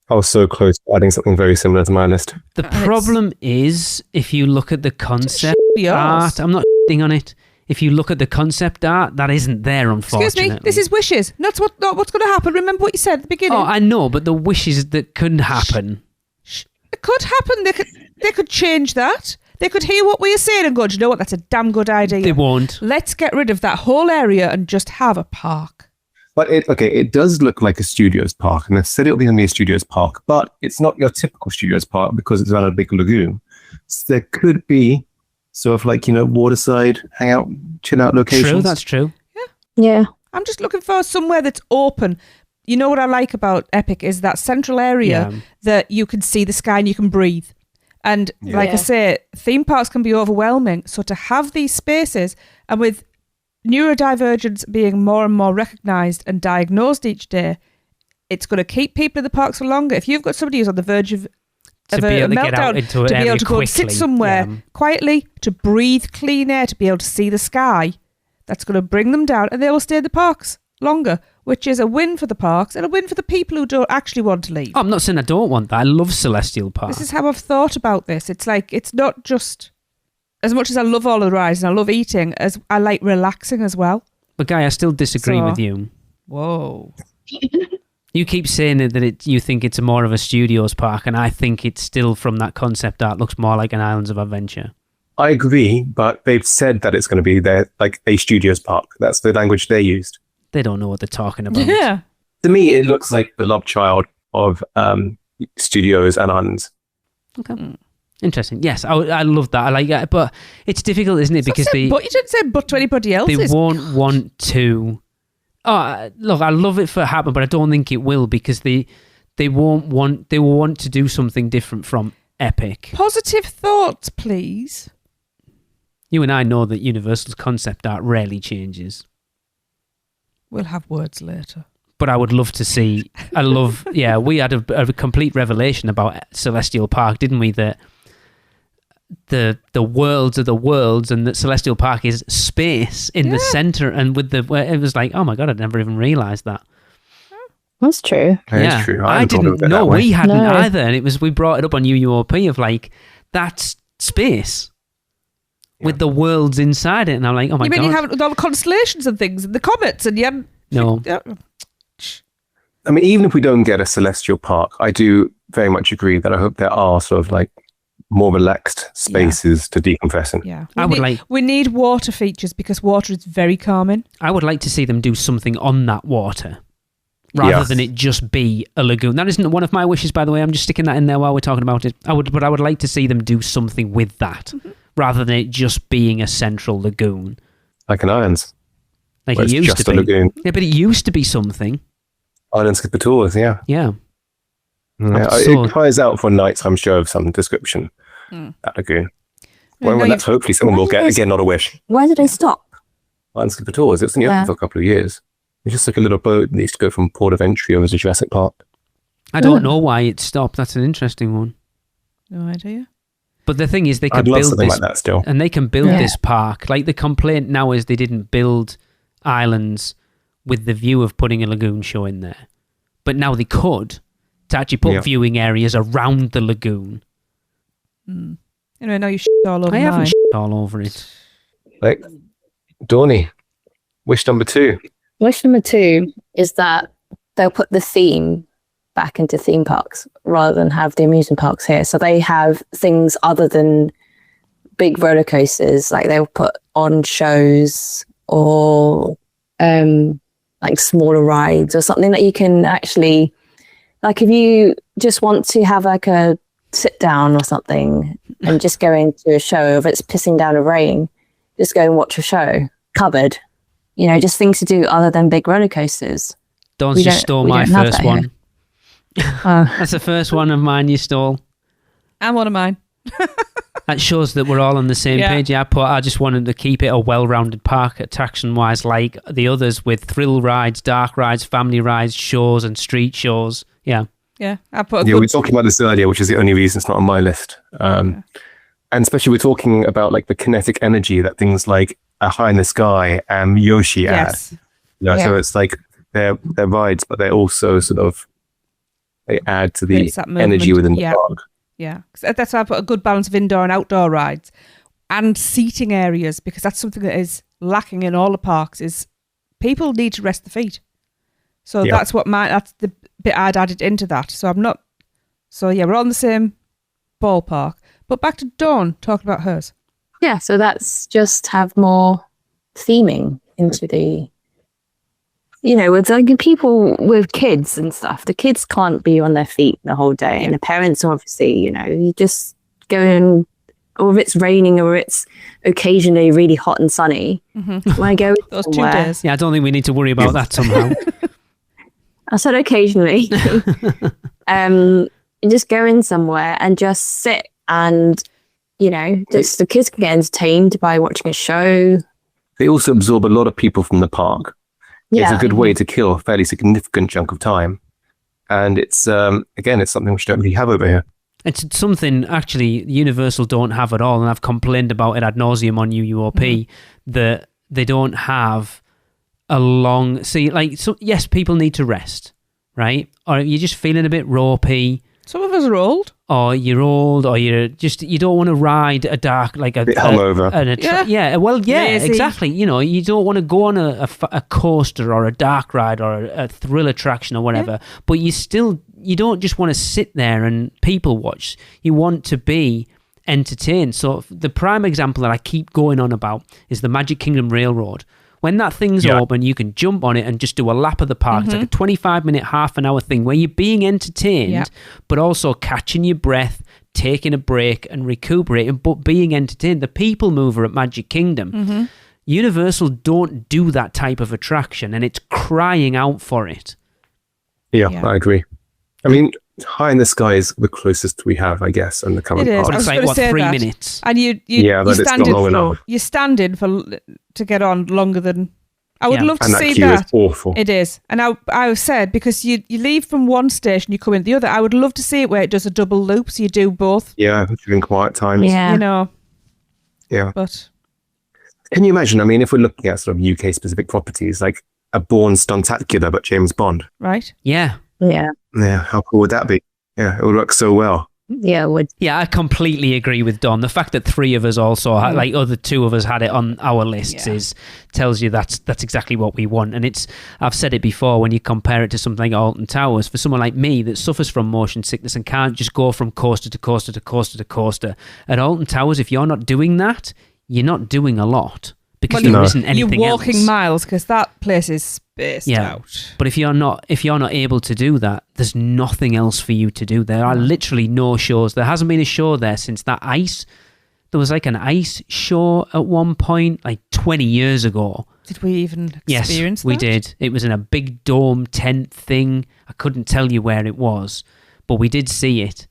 I was so close to adding something very similar to my list. The And problem is, if you look at the concept Yours. art, I'm not on it. If you look at the concept art, that isn't there, unfortunately. Excuse me, this is wishes. Not what's going to happen. Remember what you said at the beginning. Oh, I know, but the wishes that couldn't happen. It could happen. They could change that. They could hear what we are saying and go, do you know what? That's a damn good idea. They won't. Let's get rid of that whole area and just have a park. But it does look like a studios park, and they said it'll be going to be a studios park, but it's not your typical studios park because it's around a big lagoon. So there could be sort of like, waterside, hangout, chill out locations. True, that's true. Yeah. I'm just looking for somewhere that's open. You know what I like about Epic is that central area Yeah. that you can see the sky and you can breathe. And like I Yeah. say, theme parks can be overwhelming. So to have these spaces, and with neurodivergence being more and more recognised and diagnosed each day, it's going to keep people in the parks for longer. If you've got somebody who's on the verge of To a be able to get out meltdown, into an to be area able to go and sit quickly, somewhere yeah. quietly, to breathe clean air, to be able to see the sky, that's going to bring them down, and they will stay in the parks longer, which is a win for the parks and a win for the people who don't actually want to leave. Oh, I'm not saying I don't want that. I love Celestial Park. This is how I've thought about this. It's like, it's not just, as much as I love all of the rides and I love eating, as I like relaxing as well. But Guy, I still disagree So- with you. Whoa. You keep saying that you think it's more of a studios park, and I think it's still, from that concept art, looks more like an Islands of Adventure. I agree, but they've said that it's going to be there like a studios park. That's the language they used. They don't know what they're talking about. Yeah. To me, it looks like the love child of studios and islands. Okay. Interesting. Yes, I love that. I like that, but it's difficult, isn't it? Because But you didn't say but to anybody else. they won't want to. Oh, look, I love it for it happen, but I don't think it will, because they won't want. They will want to do something different from Epic. Positive thoughts, please. You and I know that Universal's concept art rarely changes. We'll have words later. But I would love to see. Yeah, we had a complete revelation about Celestial Park, didn't we? That the worlds are the worlds, and that Celestial Park is space in the center, and where it was like, oh my god, I'd never even realised that. That's true. That is true. I hadn't thought of didn't it know. that way. We hadn't No. either. And we brought it up on UUOP of like, that's space with the worlds inside it. And I'm like, oh my You God. mean you have it with all the constellations and things and the comets and you hadn't... No. I mean, even if we don't get a celestial park, I do very much agree that I hope there are sort of like more relaxed spaces to decompress in. Yeah. We need water features because water is very calming. I would like to see them do something on that water rather than it just be a lagoon. That isn't one of my wishes, by the way. I'm just sticking that in there while we're talking about it. But I would like to see them do something with that rather than it just being a central lagoon. Like an Irons. Like Where it it's used just to a be. lagoon. Yeah, but it used to be something. Island skipper tours, yeah. Yeah. It cries out for a nighttime show of some description, that lagoon. When that's hopefully someone will get, again, not a wish. Where did they stop? Island skipper tours, it's only open for a couple of years. It's just like a little boat that needs to go from port of entry over to Jurassic Park. I don't know why it stopped. That's an interesting one. No idea. But the thing is, they can I'd love build something this, like that still. and they can build this park. Like the complaint now is they didn't build islands with the view of putting a lagoon show in there. But now they could to actually put viewing areas around the lagoon. Anyway, now you shit all over I haven't mine. shit all over it. Like, Dawny, wish number 2. Wish number 2 is that they'll put the theme back into theme parks rather than have the amusement parks here. So they have things other than big roller coasters, like they'll put on shows or like smaller rides or something that you can actually, like if you just want to have like a sit down or something and just go into a show, if it's pissing down a rain, just go and watch a show covered. You know, just things to do other than big roller coasters. Dawn's just stole my first one. That's the first one of mine you stole. And one of mine. That shows that we're all on the same page. Yeah, I just wanted to keep it a well-rounded park attraction-wise, like the others, with thrill rides, dark rides, family rides, shows, and street shows. Yeah. Yeah, I put. We were talking about this earlier, which is the only reason it's not on my list. And especially we're talking about like the kinetic energy that things like High in the Sky and Yoshi add. So it's like they're rides, but they're also sort of they add to the energy within the park. Yeah, that's why I put a good balance of indoor and outdoor rides and seating areas, because that's something that is lacking in all the parks. Is people need to rest their feet. So that's the bit I'd added into that. So I'm not. So yeah, we're all in the same ballpark. But back to Dawn talking about hers. Yeah, so that's just have more theming into the, you know, with like people with kids and stuff. The kids can't be on their feet the whole day, and the parents obviously, you know, you just go in, or if it's raining or it's occasionally really hot and sunny. When I go those 2 days, yeah, I don't think we need to worry about that somehow. I said occasionally. You just go in somewhere and just sit, and you know, just the kids can get entertained by watching a show. They also absorb a lot of people from the park. It's a good way to kill a fairly significant chunk of time. And it's, again, it's something which you don't really have over here. It's something, actually, Universal don't have at all, and I've complained about it ad nauseum on UUOP, that they don't have a long... See, like, so, yes, people need to rest, right? Or you're just feeling a bit ropey. some of us are old. Or you're old, or you don't want to ride a dark, like a... bit hungover. Lazy. Exactly. You know, you don't want to go on a coaster or a dark ride or a thrill attraction or whatever, but you don't just want to sit there and people watch. You want to be entertained. So the prime example that I keep going on about is the Magic Kingdom Railroad. When that thing's open, you can jump on it and just do a lap of the park. It's like a 25-minute, half-an-hour thing where you're being entertained, but also catching your breath, taking a break and recuperating, but being entertained. The People Mover at Magic Kingdom. Universal don't do that type of attraction, and it's crying out for it. Yeah, I agree. I mean, High in the Sky is the closest we have, I guess, in the current It is. park. I was It's going like, to say 3 that. minutes? And you but it's not long enough. You're standing to get on longer than... I would love to and that see queue that. is awful. It is. And I said, because you leave from one station, you come in the other. I would love to see it where it does a double loop, so you do both. Yeah, during quiet times. Yeah. You know. Yeah. But... Can you imagine? I mean, if we're looking at sort of UK specific properties, like a Bourne Stuntacular, but James Bond. Right? Yeah. Yeah. Yeah, how cool would that be? Yeah, it would work so well. Yeah, it would. Yeah, I completely agree with Don. The fact that 3 of us also had, like other 2 of us had it on our lists tells you that's exactly what we want. And I've said it before, when you compare it to something like Alton Towers, for someone like me that suffers from motion sickness and can't just go from coaster to coaster to coaster to coaster, at Alton Towers, if you're not doing that, you're not doing a lot. Because there isn't anything You're walking else. miles because that place is spaced out. But if you're not able to do that, there's nothing else for you to do. There are literally no shows. There hasn't been a show there since that ice. There was like an ice show at one point, like 20 years ago. Did we even experience that? Yes, we did. It was in a big dome tent thing. I couldn't tell you where it was, but we did see it.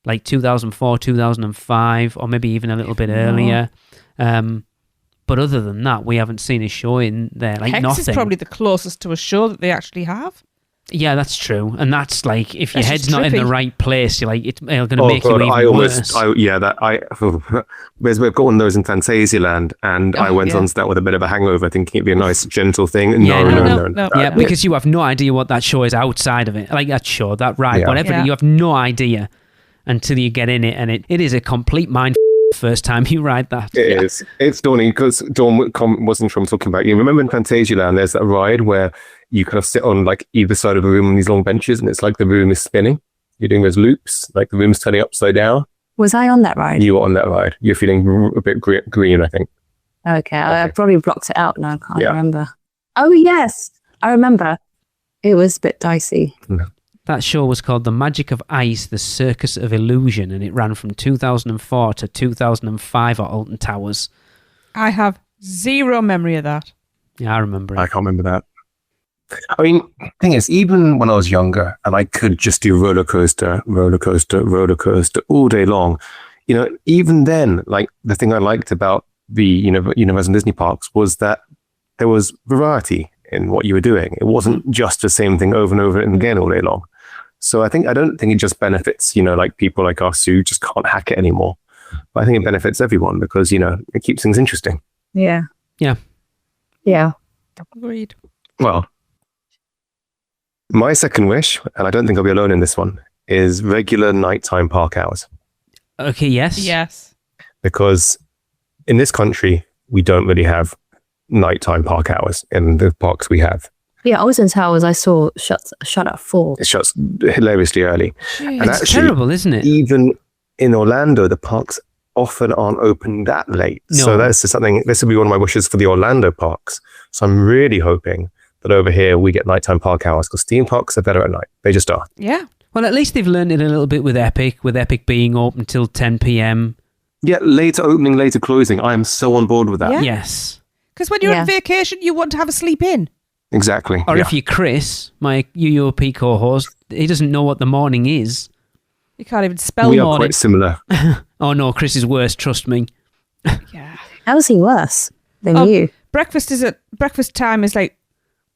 Like 2004, 2005, or maybe even a little bit earlier. But other than that, we haven't seen a show in there. Like Hex nothing. is probably the closest to a show that they actually have. Yeah, that's true. And that's like, if your That's head's just not in the trippy. right place, you're like, it's going to make you even worse. We've got one of those in Fantasialand, and I went onto that with a bit of a hangover, thinking it'd be a nice, gentle thing. No. Yeah, because you have no idea what that show is outside of it. Like that show, that ride, whatever. Yeah. You have no idea until you get in it. And it is a complete mind first time you ride that. It is. It's dawning, because Dawn wasn't sure I'm talking about. You remember in Fantasialand, there's that ride where you kind of sit on like either side of the room on these long benches, and it's like the room is spinning. You're doing those loops, like the room's turning upside down. Was I on that ride? You were on that ride. You're feeling a bit green, I think. Okay, I probably blocked it out now. I can't Yeah. remember. Oh, yes. I remember. It was a bit dicey. That show was called The Magic of Ice, The Circus of Illusion, and it ran from 2004 to 2005 at Alton Towers. I have zero memory of that. Yeah, I remember it. I can't remember that. I mean, thing is, even when I was younger and I could just do roller coaster all day long, you know, even then, like the thing I liked about the Universal Disney parks was that there was variety in what you were doing. It wasn't just the same thing over and over and again all day long. So I don't think it just benefits, like people like us who just can't hack it anymore. But I think it benefits everyone because, it keeps things interesting. Yeah. Yeah. Yeah. Agreed. Well, my second wish, and I don't think I'll be alone in this one, is regular nighttime park hours. Okay, yes. Yes. Because in this country, we don't really have nighttime park hours in the parks we have. Yeah, Alton Towers I saw shut at 4. It shuts hilariously early. Jeez. And It's actually, terrible, isn't it? even in Orlando, the parks often aren't open that late. No. So this will be one of my wishes for the Orlando parks. So I'm really hoping that over here we get nighttime park hours, because theme parks are better at night. They just are. Yeah. Well, at least they've learned it a little bit with Epic being open till 10 p.m. Yeah, later opening, later closing. I am so on board with that. Yeah. Yes. Because when you're on vacation, you want to have a sleep in. Exactly. Or yeah. if you're Chris, my UUOP co-host, he doesn't know what the morning is. You can't even spell we are morning. quite similar. Oh no, Chris is worse, trust me. Yeah. How is he worse than you? Breakfast time is like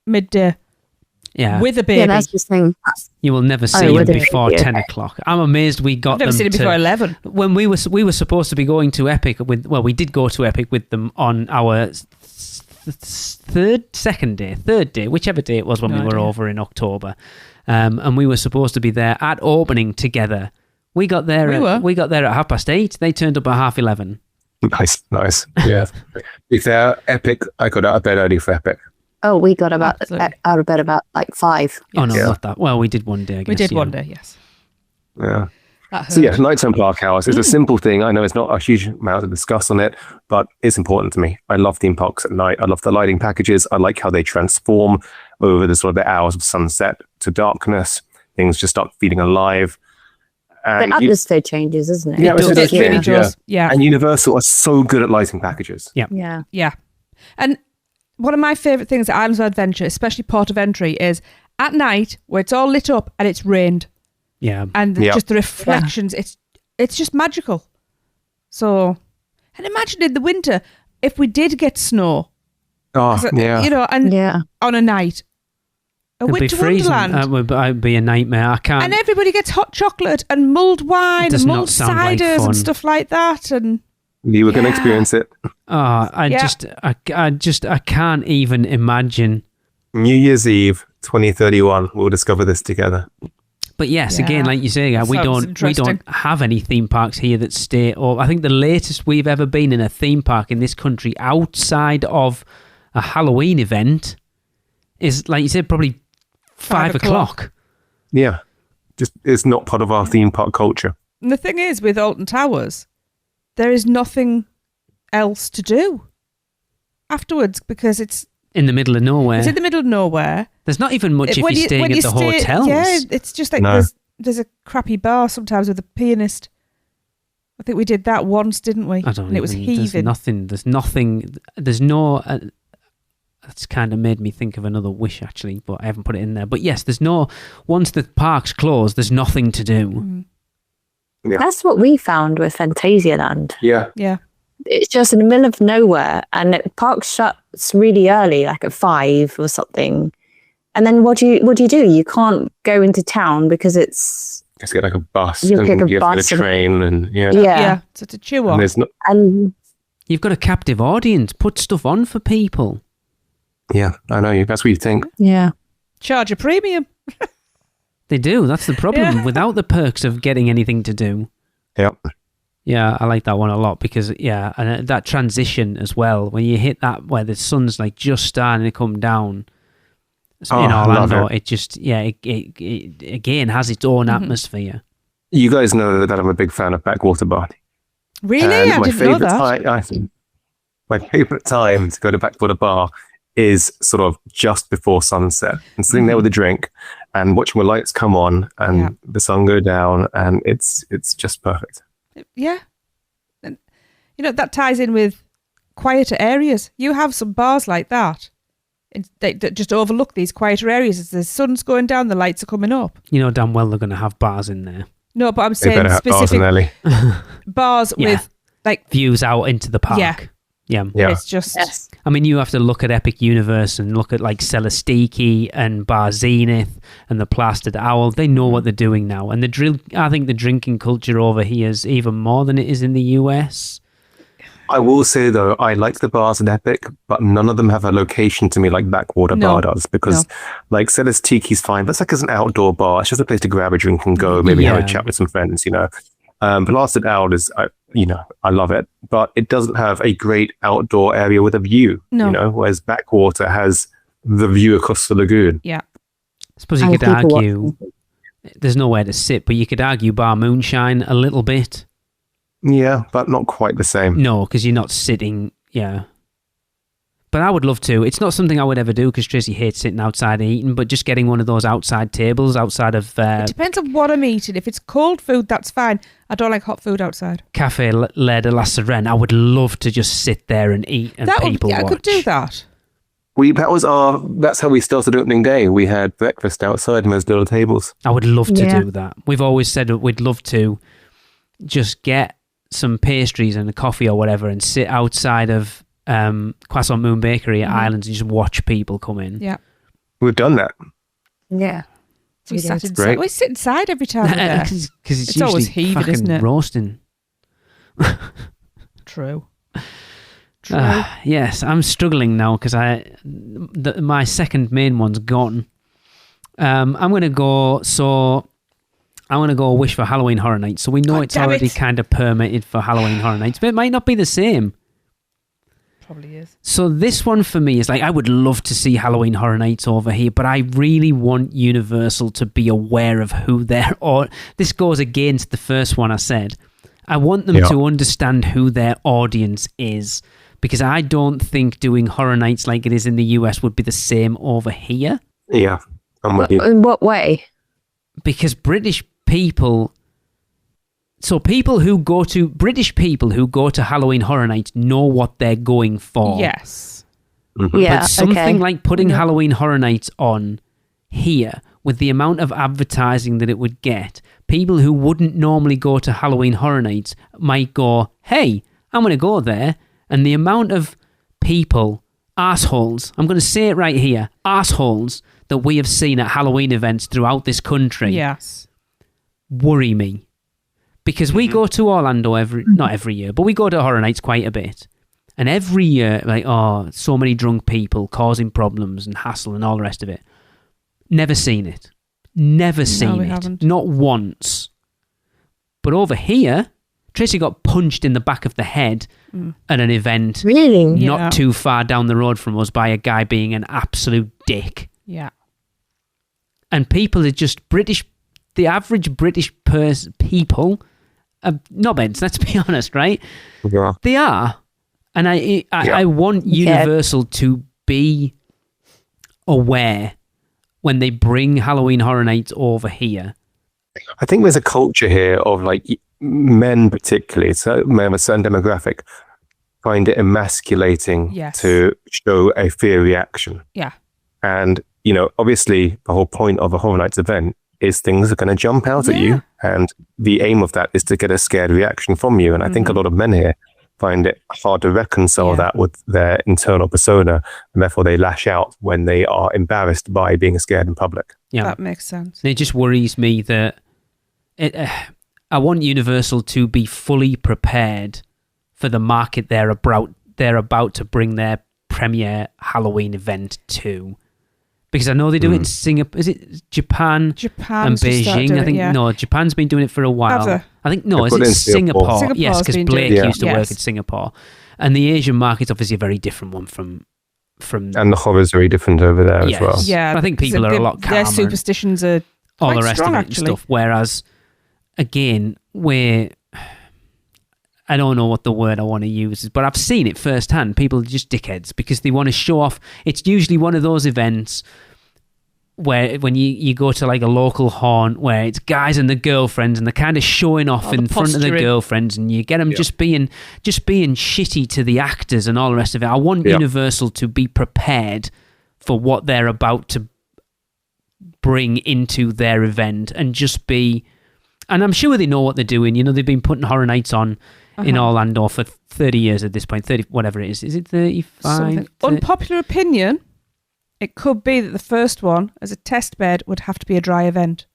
midday Yeah. with a baby. Yeah, that's the thing. You will never see him with a before baby, 10 o'clock. I'm amazed we got I've never them seen it to... before 11. When we were supposed to be going to Epic we did go to Epic with them on our third day, whichever day it was when we were over in October. And we were supposed to be there at opening together. We got there at 8:30. They turned up at 11:30. Nice. Yeah. If they're Epic, I got out of bed early for Epic. Oh, we got Absolutely. out of bed about like 5. Oh no, Yeah. not that. Well, we did one day, I guess. We did yeah. one day, yes. Yeah. That So yeah, hurt. nighttime park hours is a simple thing. I know it's not a huge amount to discuss on it, but it's important to me. I love theme parks at night. I love the lighting packages. I like how they transform over the sort of the hours of sunset to darkness. Things just start feeling alive. And The atmosphere changes, isn't it? Yeah, It it's really yeah. does. Yeah. And Universal are so good at lighting packages. Yeah. Yeah. And one of my favourite things at Islands of Adventure, especially Port of Entry, is at night where it's all lit up and it's rained. Yeah. And Yeah. just the reflections, it's just magical. So, and imagine in the winter, if we did get snow, Oh, yeah. and Yeah. on a night, a It'd be winter freezing. wonderland. That would be a nightmare. I can't. And everybody gets hot chocolate and mulled wine does and not mulled sound like ciders fun. and stuff like that. And You were going to Yeah. experience it. I Yeah. can't even imagine New Year's Eve 2031. We'll discover this together. But yes, Yeah. again, like you say, we Sounds don't interesting. have any theme parks here that stay. Or I think the latest we've ever been in a theme park in this country outside of a Halloween event is, like you said, probably 5 o'clock. Yeah. Just it's not part of our theme park culture. And the thing is, with Alton Towers, there is nothing else to do afterwards because it's In the middle of nowhere. in the middle of nowhere. There's not even much if When you're staying when at you the stay- hotels. Yeah, it's just like No. there's a crappy bar sometimes with a pianist. I think we did that once, didn't we? I don't and it was even- heaving. There's no... that's kind of made me think of another wish, actually, but I haven't put it in there. But yes, there's no... Once the park's closed, there's nothing to do. Mm. Yeah. That's what we found with Fantasialand. Yeah. Yeah. It's just in the middle of nowhere, and the park shuts really early, like at 5 or something. And then what do you do? You can't go into town because it's Just get like a bus You and get a you have to bus get a and- train and yeah. yeah. So to chew And on. there's not And You've got a captive audience. Put stuff on for people. yeah, I know you. That's what you think. yeah. Charge a premium. They do. That's the problem. Yeah. Without the perks of getting anything to do. Yep. Yeah, I like that one a lot because, yeah, and that transition as well, when you hit that where the sun's like just starting to come down Oh, in I love Orlando, it. it just, yeah, it again has its own Mm-hmm. atmosphere. You guys know that I'm a big fan of Backwater Bar. Really? And I didn't know that. My favorite time to go to Backwater Bar is sort of just before sunset and sitting there with a drink and watching the lights come on and Yeah. the sun go down, and it's just perfect. Yeah. And, that ties in with quieter areas. You have some bars like that. That just overlook these quieter areas. As the sun's going down, the lights are coming up. You know damn well they're going to have bars in there. No, but I'm They saying better have bars specific in Ellie. bars Yeah. with, like, Views out into the park. Yeah. Yeah. Yeah. it's just... Yes. I mean, you have to look at Epic Universe and look at like Celestiki and Bar Zenith and the Plastered Owl. They know what they're doing now. And I think the drinking culture over here is even more than it is in the US. I will say though, I like the bars at Epic, but none of them have a location to me like Backwater No. Bar does. Because like Celis Tiki's fine, but it's like as an outdoor bar. It's just a place to grab a drink and go, maybe have Yeah. a chat with some friends, Blasted Owl is, I love it, but it doesn't have a great outdoor area with a view, No. whereas Backwater has the view across the lagoon. Yeah. I suppose you And could people argue there's nowhere to sit, but you could argue Bar Moonshine a little bit. Yeah, but not quite the same. No, because you're not sitting, yeah. But I would love to. It's not something I would ever do because Tracy hates sitting outside and eating, but just getting one of those outside tables outside of It depends on what I'm eating. If it's cold food, that's fine. I don't like hot food outside. Cafe Le de la Sirène. I would love to just sit there and eat and people I watch. could do that. That's how we started opening day. We had breakfast outside in those little tables. I would love to Yeah. do that. We've always said that we'd love to just get some pastries and a coffee or whatever and sit outside of Croissant Moon Bakery at Islands and just watch people come in. Yeah. We've done that. Yeah. We sat did. inside. Great. We sit inside every time we're there. Because it's It's always usually heaving, fucking isn't it? roasting. True. Yes, I'm struggling now because my second main one's gone. I'm gonna go. So I want to go Wish for Halloween Horror Nights. So we know God it's damn already it. kind of permitted for Halloween Horror Nights, but it might not be the same. Probably is. So this one for me is like, I would love to see Halloween Horror Nights over here, but I really want Universal to be aware of who they're, or this goes against the first one I said. I want them Yeah. to understand who their audience is, because I don't think doing Horror Nights like it is in the US would be the same over here. Yeah, I'm with you. In what way? Because British people... So British people who go to Halloween Horror Nights know what they're going for. Yes. Mhm. Yeah. But something okay. like putting Yeah. Halloween Horror Nights on here, with the amount of advertising that it would get, people who wouldn't normally go to Halloween Horror Nights might go, hey, I'm going to go there. And the amount of people, assholes, I'm going to say it right here, assholes that we have seen at Halloween events throughout this country Yes. worry me. Because we go to Orlando not every year, but we go to Horror Nights quite a bit. And every year, like, oh, so many drunk people causing problems and hassle and all the rest of it. Never seen it. Never seen it. Haven't. Not once. But over here, Tracy got punched in the back of the head at an event Really? not too far down the road from us by a guy being an absolute dick. Yeah. And people are just the average British people are knobheads, let's be honest, right? Yeah. They are. And I want Universal to be aware when they bring Halloween Horror Nights over here. I think there's a culture here of like men, particularly, so men of a certain demographic, find it emasculating to show a fear reaction. Yeah. And, you know, obviously the whole point of a Horror Nights event is things are going to jump out at you. And the aim of that is to get a scared reaction from you. And I think a lot of men here find it hard to reconcile that with their internal persona, and therefore they lash out when they are embarrassed by being scared in public. Yeah, that makes sense. And it just worries me that I want Universal to be fully prepared for the market they're about to bring their premiere Halloween event to. Because I know they do it in Singapore. Is it Japan? Japan and Beijing. I think no, Japan's been doing it for a while. I think no, is it Singapore? Yes, because Blake used to work in Singapore, and the Asian market's obviously a very different one from. And the horror's very different over there as well. Yeah, I think people are a lot calmer. Their superstitions are all quite the rest strong, of it actually. and stuff. Whereas, again, I don't know what the word I want to use is, but I've seen it firsthand. People are just dickheads because they want to show off. It's usually one of those events where when you go to like a local haunt where it's guys and the girlfriends and they're kind of showing off in front of the girlfriends, and you get them just being shitty to the actors and all the rest of it. I want Universal to be prepared for what they're about to bring into their event and just be, and I'm sure they know what they're doing. You know, they've been putting Horror Nights on in Orlando for 30 years at this point, 30, whatever it is. Is it 35? Unpopular opinion, it could be that the first one, as a test bed, would have to be a dry event.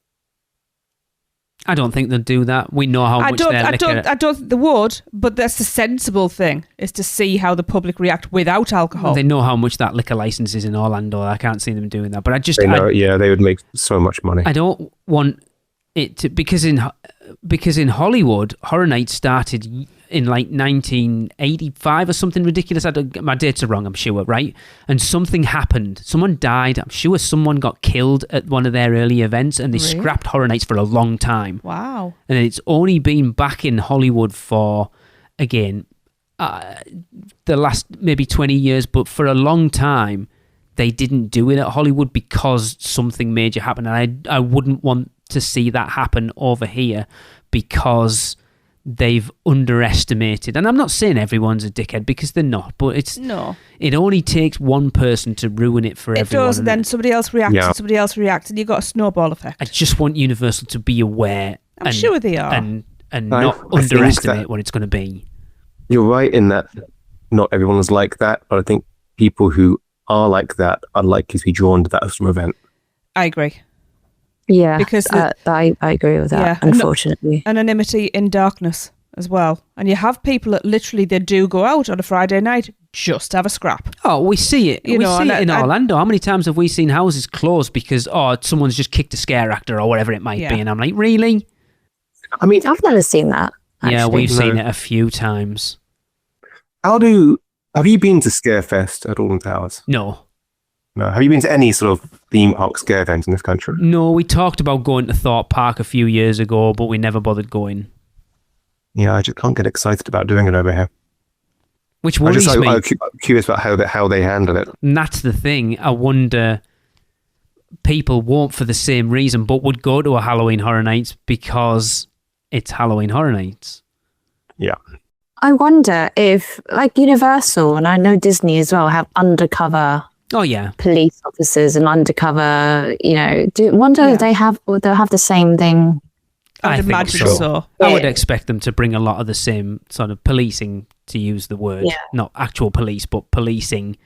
I don't think they'll do that. We know how much they're liquor. I don't think they would, but that's the sensible thing, is to see how the public react without alcohol. They know how much that liquor license is in Orlando. I can't see them doing that. But they know, they would make so much money. I don't want it to, because in Hollywood, Horror Nights started in like 1985 or something ridiculous. My dates are wrong, I'm sure, right? And something happened. Someone died. I'm sure someone got killed at one of their early events, and they scrapped Horror Nights for a long time. Wow. And it's only been back in Hollywood for, again, the last maybe 20 years, but for a long time, they didn't do it at Hollywood because something major happened. And I wouldn't want to see that happen over here because they've underestimated, and I'm not saying everyone's a dickhead because they're not, but it only takes one person to ruin it for everyone. It does, and then somebody else reacts, and somebody else reacts, and you've got a snowball effect. I just want Universal to be aware. I'm sure they are. And not underestimate what it's going to be. You're right in that not everyone's like that, but I think people who are like that are likely to be drawn to that sort of event. I agree. Yeah, because I agree with that, unfortunately. Anonymity in darkness as well. And you have people that literally, they do go out on a Friday night just to have a scrap. Oh, we see it. We see it in Orlando. How many times have we seen houses closed because, someone's just kicked a scare actor or whatever it might be? And I'm like, really? I mean, I've never seen that. Actually. Yeah, we've seen it a few times. Have you been to Scarefest at Alton Towers? No. No. Have you been to any sort of theme park scare events in this country? No, we talked about going to Thorpe Park a few years ago, but we never bothered going. Yeah, I just can't get excited about doing it over here. Which worries me. I'm curious about how they handle it. And that's the thing. I wonder, people won't for the same reason, but would go to a Halloween Horror Nights because it's Halloween Horror Nights. Yeah. I wonder if, like Universal, and I know Disney as well, have undercover police officers and undercover, if they'll have the same thing. I'd imagine so. I would expect them to bring a lot of the same sort of policing, to use the word, not actual police, but policing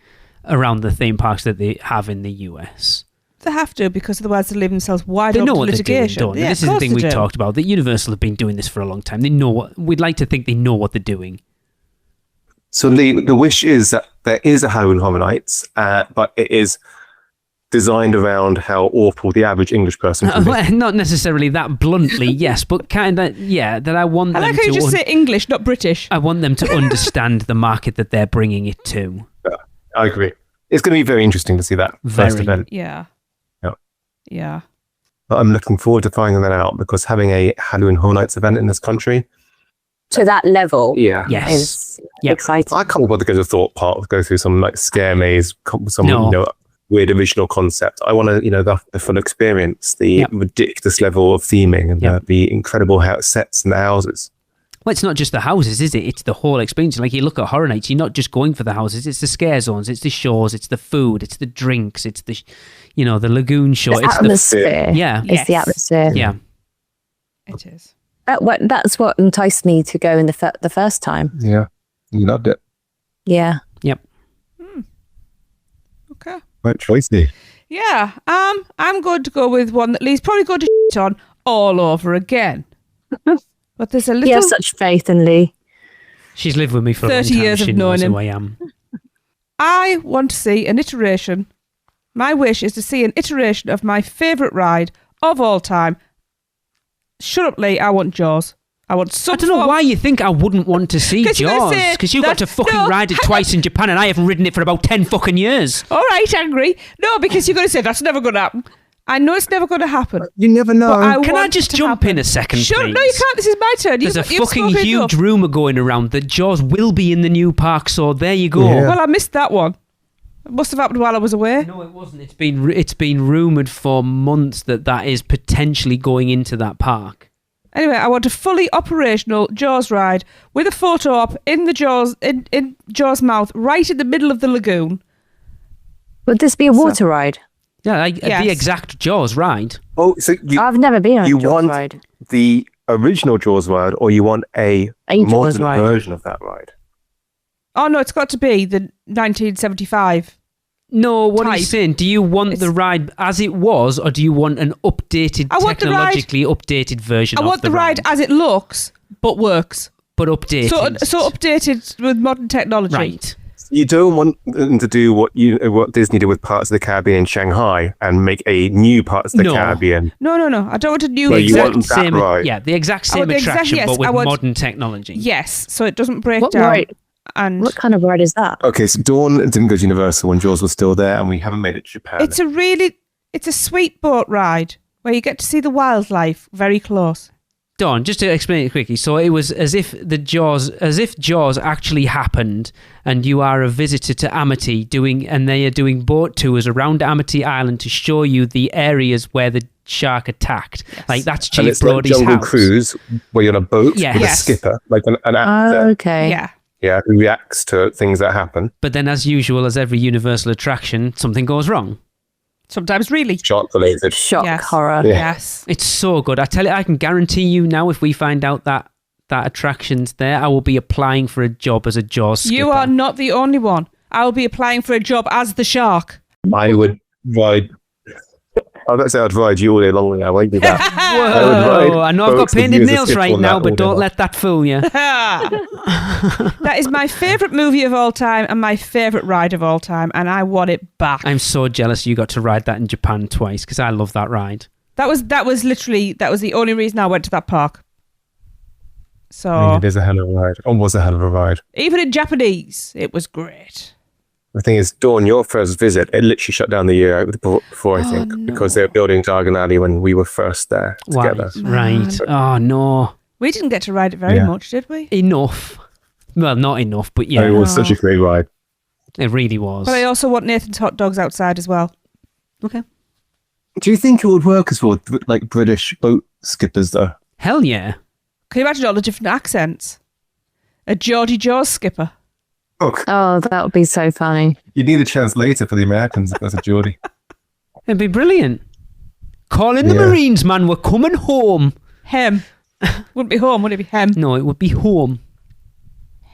around the theme parks that they have in the US. They have to, because otherwise they leave themselves wide open to litigation. They're doing, this is the thing we've talked about. The Universal have been doing this for a long time. We'd like to think they know what they're doing. So the wish is that there is a Halloween Horror Nights, but it is designed around how awful the average English person can be. Well, not necessarily that bluntly, yes, but kind of, yeah, that I want I them like how to... you just say English, not British. I want them to understand the market that they're bringing it to. I agree. It's going to be very interesting to see that first Very. event. Yeah. Yeah. Yeah. But I'm looking forward to finding that out because having a Halloween Horror Nights event in this country, To that level yeah. Yes. is Yep. exciting. I can't bother to go to Thought Park, go through some like scare maze, some No. weird original concept. I want to, the full experience, the Yep. ridiculous level of theming and Yep. the incredible sets and the houses. Well, it's not just the houses, is it? It's the whole experience. Like you look at Horror Nights, you're not just going for the houses. It's the scare zones, it's the shows, it's the food, it's the drinks, it's the, the lagoon show. The It's atmosphere. yeah, It's the Yes. atmosphere. yeah. It is. That's what enticed me to go in the first time. Yeah, you loved it. Yeah. Okay. Right choice, Dee. Yeah. I'm going to go with one that Lee's probably going to shit on all over again. But there's a little... You have such faith in Lee. She's lived with me for a long 30 time. years She of knows knowing who him. I am. I want to see an iteration. My wish is to see an iteration of my favourite ride of all time. Shut up, Lee. I want Jaws. I want some I don't know form- why you think I wouldn't want to see 'Cause you're gonna Jaws. say Because you got that- to fucking no, ride it twice in Japan and I haven't ridden it for about 10 fucking years. All right, angry. No, because you're going to say that's never going to happen. I know it's never going to happen. You never know. But Can I want just it to jump happen. in a second, Sure, please? no, you can't. This is my turn. There's You've a fucking spoken huge enough. rumour going around that Jaws will be in the new park, so there you go. Yeah. Well, I missed that one. It must have happened while I was away. No, it wasn't. It's been rumoured for months that is potentially going into that park. Anyway, I want a fully operational Jaws ride with a photo op in the Jaws in Jaws' mouth, right in the middle of the lagoon. Would this be a water ride? Yeah, Yes. the exact Jaws ride. Oh, so I've never been on a you Jaws want ride. the original Jaws ride, or you want a Jaws modern ride. version of that ride? Oh no, it's got to be the 1975. No, what Type. he's saying, do you want the ride as it was, or do you want an updated, I want the ride- technologically updated version I of want the ride as it looks, but works. but updated? So updated with modern technology. Right. You don't want them to do what Disney did with Parts of the Caribbean in Shanghai and make a new Parts of the No. Caribbean. No. I don't want a new. Well, you exact- want that same, ride. Yeah, the exact I same want the exact- attraction, yes, but with I want- modern technology. Yes, so it doesn't break What down. ride? And What kind of ride is that? Okay, so Dawn didn't go to Universal when Jaws was still there, and we haven't made it to Japan. it's a sweet boat ride where you get to see the wildlife very close. Dawn, just to explain it quickly, so it was as if Jaws actually happened, and you are a visitor to Amity and they are doing boat tours around Amity Island to show you the areas where the shark attacked. Like that's and Chief it's like Brody's Jungle house. Cruise, where you're on a boat Yeah. with Yes. a skipper, like an actor, Okay. Yeah. who reacts to things that happen. But then, as usual, as every Universal attraction, something goes wrong. Sometimes really. Shark related. Shock Yes. horror. Yeah. Yes. It's so good. I tell you, I can guarantee you now, if we find out that attraction's there, I will be applying for a job as a Jaws skipper. You are not the only one. I will be applying for a job as the shark. I would ride. I don't say I'd ride you all day long. I won't do that. I would ride Whoa! I know I've got boats with painted you as a nails skipper right on now, that but all don't day let that fool you. That is my favourite movie of all time and my favourite ride of all time, and I want it back. I'm so jealous you got to ride that in Japan twice because I love that ride. That was the only reason I went to that park. So I mean, it is a hell of a ride. It was a hell of a ride. even in Japanese, it was great. The thing is, Dawn, your first visit, it literally shut down the year out before, I think, no. because they were building Diagon Alley when we were first there together. Right. Oh, no. We didn't get to ride it very Yeah. much, did we? Enough. Well, not enough, but yeah, It was such a great ride. it really was. But I also want Nathan's hot dogs outside as well. Okay. Do you think it would work as well, like British boat skippers, though? Hell yeah. Can you imagine all the different accents? A Geordie Jaws skipper. Look, Oh, that would be so funny. you need a translator for the Americans if that's a Geordie. It'd be brilliant. Call in the Yeah. Marines, man. We're coming home. Hem. Wouldn't be home, would it be hem? No, it would be home.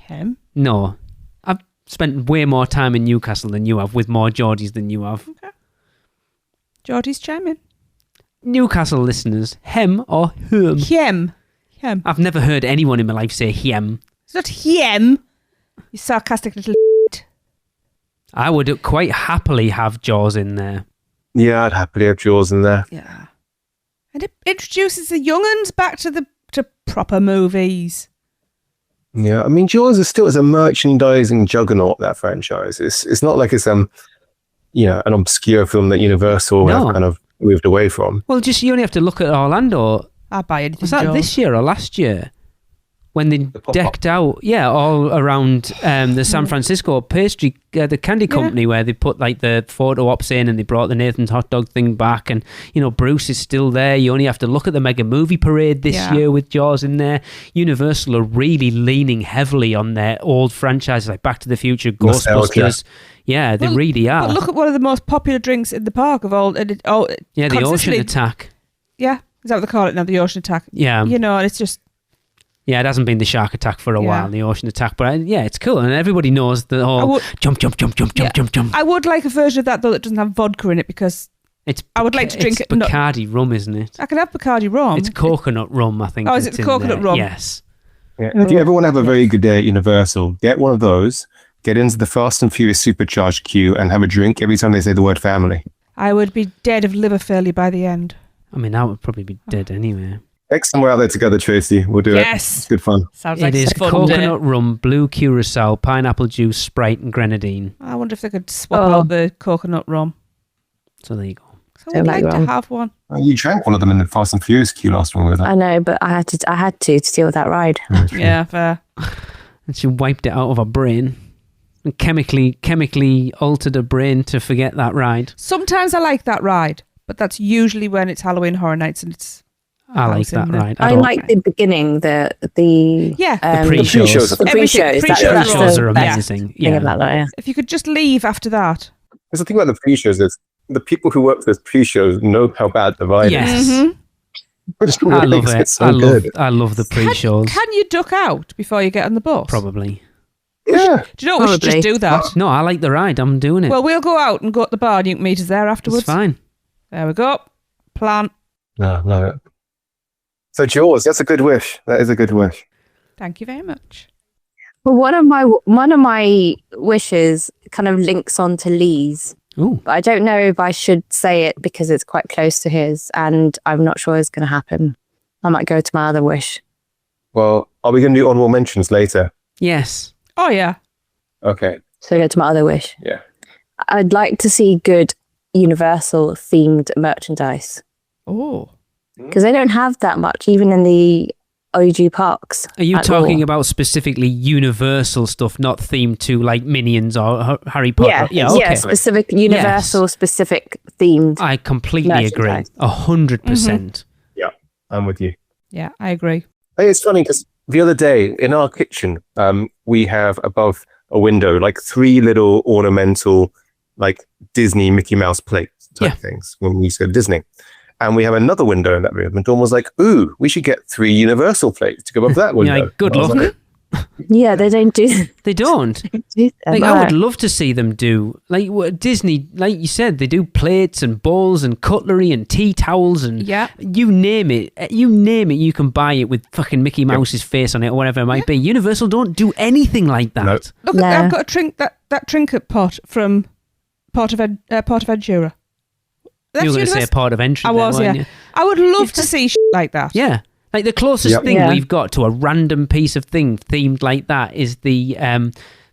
Hem. No. I've spent way more time in Newcastle than you have, with more Geordies than you have. Geordie's chime in. Newcastle listeners, hem or hem? Hem. Hem. I've never heard anyone in my life say hem. It's not hem. You sarcastic little. I would quite happily have Jaws in there. Yeah, I'd happily have Jaws in there. Yeah. And it introduces the young'uns back to proper movies. Yeah, I mean, Jaws is still as a merchandising juggernaut, that franchise. It's not like it's an obscure film that Universal No. have kind of moved away from. Well, you only have to look at Orlando. I'd buy anything. Was that Jaws. this year or last year? When they pop-up. decked out, all around the San Francisco pastry, the candy company, where they put like the photo ops in and they brought the Nathan's hot dog thing back, and Bruce is still there. You only have to look at the mega movie parade this year with Jaws in there. Universal are really leaning heavily on their old franchises like Back to the Future, Ghostbusters. Yeah, they really are. But look at one of the most popular drinks in the park of all. The Ocean Attack. Yeah, is that what they call it now? The Ocean Attack. Yeah, it's just. Yeah, it hasn't been the Shark Attack for a while, the Ocean Attack, but it's cool, and everybody knows the whole jump. I would like a version of that though that doesn't have vodka in it, because I would like to drink it. It's Bacardi rum, isn't it? I can have Bacardi rum. It's coconut rum, I think. Oh, is it the coconut rum? Yes. Yeah. If you ever want to have a very good day at Universal, get one of those, get into the Fast and Furious Supercharged queue, and have a drink every time they say the word family. I would be dead of liver failure by the end. I mean, I would probably be dead anyway. Next time we're out there together, Tracy, we'll do it. Yes. It's good fun. Sounds like it is fun coconut rum, blue curacao, pineapple juice, Sprite, and grenadine. I wonder if they could swap out the coconut rum. So there you go. So I'd like to have one. You drank one of them in the Fast and Furious queue last one with that. I know, but I had to steal that ride. Yeah, fair. And she wiped it out of her brain and chemically altered her brain to forget that ride. Sometimes I like that ride, but that's usually when it's Halloween Horror Nights and it's. I like that ride. I like the beginning, the pre-shows. The pre-shows. Pre-shows are best amazing. thing about that, yeah. If you could just leave after that. There's the thing about the pre-shows is the people who work for those pre-shows know how bad the ride Yes. is. I love it. So good. I love the pre-shows. Can you duck out before you get on the bus? Probably. Yeah. Do you know what? We should just do that. No, I like the ride. I'm doing it. Well, we'll go out and go to the bar and you can meet us there afterwards. It's fine. There we go. Plan. No. So Jaws, that's a good wish. That is a good wish. Thank you very much. Well, one of my wishes kind of links on to Lee's. Ooh. But I don't know if I should say it because it's quite close to his, and I'm not sure it's going to happen. I might go to my other wish. Well, are we going to do honorable mentions later? Yes. Oh, yeah. Okay. So I go to my other wish. Yeah. I'd like to see good Universal themed merchandise. Oh. Because they don't have that much, even in the OG parks. Are you at talking all. about specifically Universal stuff, not themed to like Minions or Harry Potter? Yeah, specific Universal, specific themed. I completely agree. merchandise. 100%. Yeah, I'm with you. Yeah, I agree. Hey, it's funny because the other day in our kitchen, we have above a window like 3 little ornamental, like Disney Mickey Mouse plates type things when we used to go to Disney. And we have another window in that room. And Dawn was like, ooh, we should get 3 Universal plates to go above that window. Yeah, good luck. Like, Yeah, they don't do. They don't. do them. Like, I would love to see them do, like what Disney, like you said, they do plates and bowls and cutlery and tea towels and you name it. You can buy it with fucking Mickey Mouse's face on it or whatever it might be. Universal don't do anything like that. Nope. Look, I've got that trinket pot from Port of Ventura. You were going to say Port of Entry. I was, weren't yeah. you? I would love to see like that. Yeah. Like the closest thing we've got to a random piece of thing themed like that is the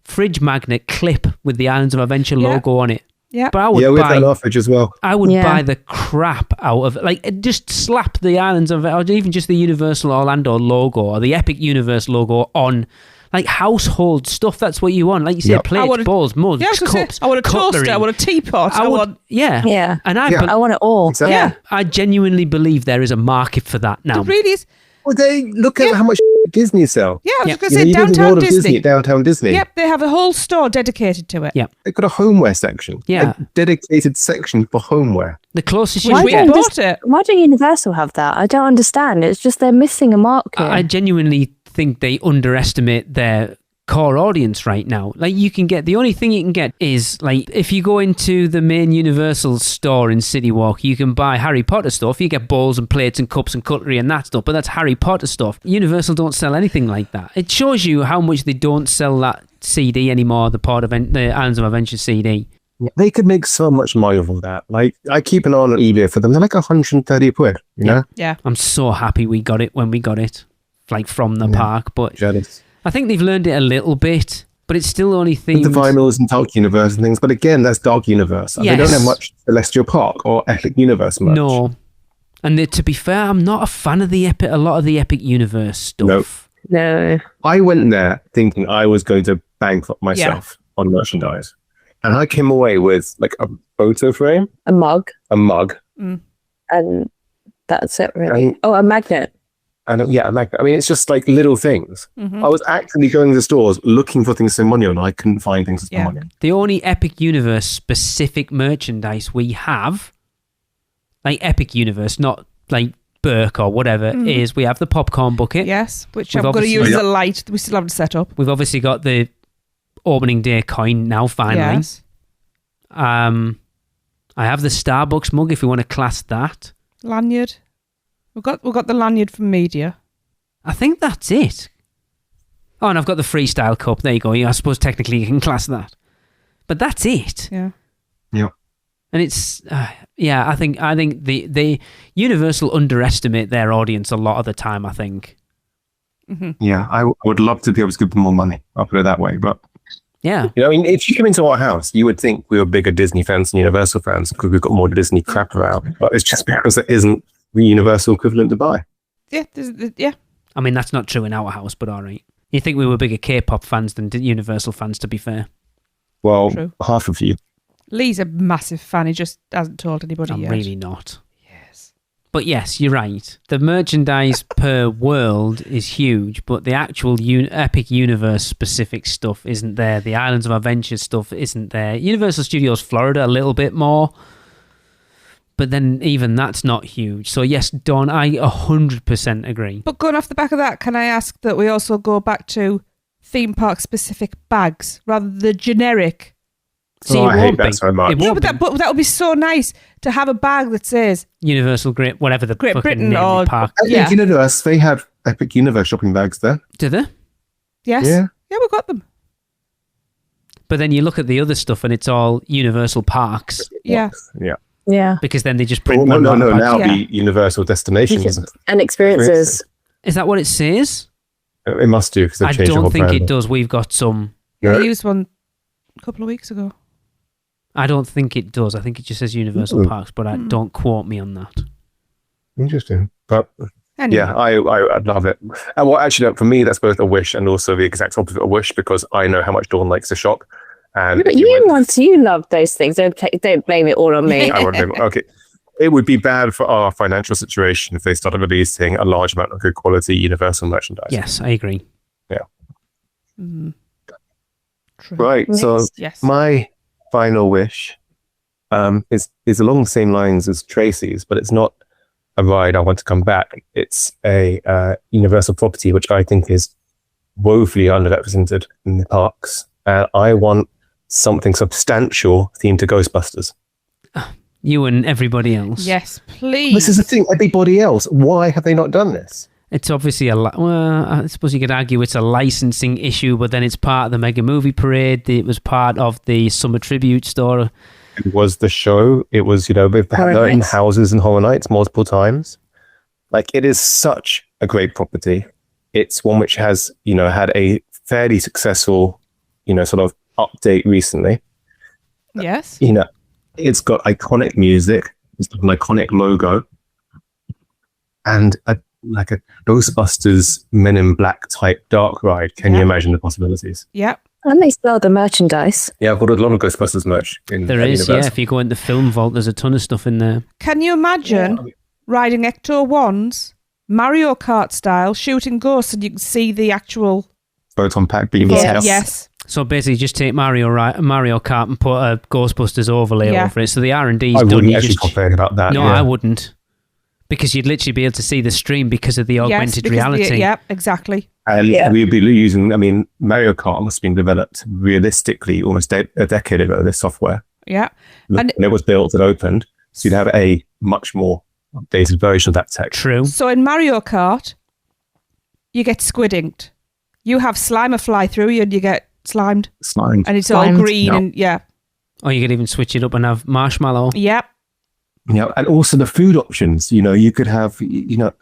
fridge magnet clip with the Islands of Adventure logo on it. Yeah. But I would with buy that offage as well. I would buy the crap out of like just slap the Islands of, or even just the Universal Orlando logo or the Epic Universe logo on like household stuff. That's what you want. Like you said, plates, bowls, mugs, cups. I want a toaster. I want a teapot. I want And I want it all. Exactly. Yeah. I genuinely believe there is a market for that now. It really is. Well, they look at how much Disney sell. Yeah, I was You going to know, say you do the downtown World of Disney. at downtown Disney. Yep, they have a whole store dedicated to it. Yeah. They've got a homeware section. Yeah. A dedicated section for homeware. The closest Which you we get. bought it. Why don't Universal have that? I don't understand. It's just they're missing a market. I genuinely think they underestimate their core audience right now. Like you can get, the only thing you can get is like if you go into the main Universal store in City Walk, you can buy Harry Potter stuff. You get bowls and plates and cups and cutlery and that stuff, but that's Harry Potter stuff. Universal don't sell anything like that. It shows you how much they don't sell that CD anymore, the Islands of Adventure CD. Yeah, they could make so much money from that. Like, I keep an eye on eBay for them. They're like 130 quid, you know? Yeah. I'm so happy we got it when we got it, like from the park. But Jealous. I think they've learned it a little bit, but it's still only themed. The vinyls and Dark Universe and things. But again, that's Dark Universe. Yes. They don't have much Celestial Park or Epic Universe much. No. And to be fair, I'm not a fan of a lot of the Epic Universe stuff. Nope. No. I went there thinking I was going to bankrupt myself on merchandise. And I came away with like a photo frame, A mug. Mm. And that's it, really. And- a magnet. and a magnet. I mean, it's just like little things. Mhm. I was actually going to the stores looking for things to spend money on. And I couldn't find things to spend money on. The only Epic Universe specific merchandise we have, like Epic Universe, not like Burke or whatever, is we have the popcorn bucket. Yes, which We've I'm going to use obviously- as a light. We still haven't set up. We've obviously got the opening day coin now, finally. Yes. I have the Starbucks mug if you want to class that. Lanyard. We've got the lanyard from media. I think that's it. Oh, and I've got the freestyle cup. There you go. I suppose technically you can class that. But that's it. Yeah. And it's I think the Universal underestimate their audience a lot of the time, I think. Yeah, I would love to be able to give them more money. I'll put it that way. But, Yeah. you know, I mean, if you come into our house, you would think we were bigger Disney fans than Universal fans because we've got more Disney crap around. But it's just because there isn't the Universal equivalent to buy. Yeah. Yeah. I mean, that's not true in our house, but all right. You think we were bigger K-pop fans than Universal fans, to be fair. Well, True. half of you. Lee's a massive fan. He just hasn't told anybody I'm yet. really not. Yes. But yes, you're right. The merchandise per world is huge, but the actual Epic Universe specific stuff isn't there. The Islands of Adventure stuff isn't there. Universal Studios Florida a little bit more, but then even that's not huge. So yes, Dawn, I 100% agree. But going off the back of that, can I ask that we also go back to theme park specific bags rather than the generic? See, Oh, it I hate won't that be. so much. It No, won't but be. that would be so nice to have a bag that says Universal Great, whatever the Great fucking Britain name of or- the park. At Yeah. Epic Universe, they have Epic Universe shopping bags there. Do they? yes. Yeah. Yeah, we got them. But then you look at the other stuff and it's all Universal Parks, Yeah. Yeah. Yeah. because then they just Oh, print no, one no, on the no. back. Now Yeah. the Universal destinations. And experiences. Is that what it says? It must do because they've I changed the don't whole think brand. it does. We've got some. Yeah. I used one a couple of weeks ago. I don't think it does. I think it just says Universal Ooh. Parks, but don't quote me on that. Interesting. But Anyway. yeah, I'd love it. And well, actually, no, for me, that's both a wish and also the exact opposite of a wish because I know how much Dawn likes to shop. And But you love those things. Don't blame it all on me. I would okay. It would be bad for our financial situation if they started releasing a large amount of good quality Universal merchandise. Yes, I agree. Mm. True. Right. So Yes. my final wish is along the same lines as Tracy's, but it's not a ride I want to come back. It's a Universal property which I think is woefully underrepresented in the parks. I want something substantial themed to Ghostbusters. You and everybody else. Yes, please. This is the thing. Everybody else. Why have they not done this? It's obviously well, I suppose you could argue it's a licensing issue, but then it's part of the Mega Movie Parade. It was part of the Summer Tribute Store. It was the show. It was, they've had Horror it in Nights. houses and Horror Nights multiple times. Like, it is such a great property. It's one which has, had a fairly successful, sort of update recently. Yes. It's got iconic music. It's got an iconic logo. And a Ghostbusters Men in Black type dark ride. Can you Yeah. imagine the possibilities? Yeah. And they sell the merchandise. Yeah, I've got a lot of Ghostbusters merch in There is, Universal. If you go in the film vault, there's a ton of stuff in there. Can you imagine riding Ecto Ones, Mario Kart style, shooting ghosts, and you can see the actual? Photon pack beams. Yes. Yes. So basically, just take Mario Kart and put a Ghostbusters overlay Yeah. over it. So the R&D's I done. wouldn't You actually just complain about that. no, yeah. I wouldn't, because you'd literally be able to see the stream because of the augmented because reality. yeah, exactly. And Yeah. we'd be using, Mario Kart must have been developed realistically almost a decade ago, this software. Yeah. And And- it was built and opened. So you'd have a much more updated version of that tech. True. So in Mario Kart, you get squid inked. You have Slimer fly through you and you get Slimed. Slimed. And it's all Slimed. green No. and yeah. Or you could even switch it up and have marshmallow. Yep. And also the food options. You could have,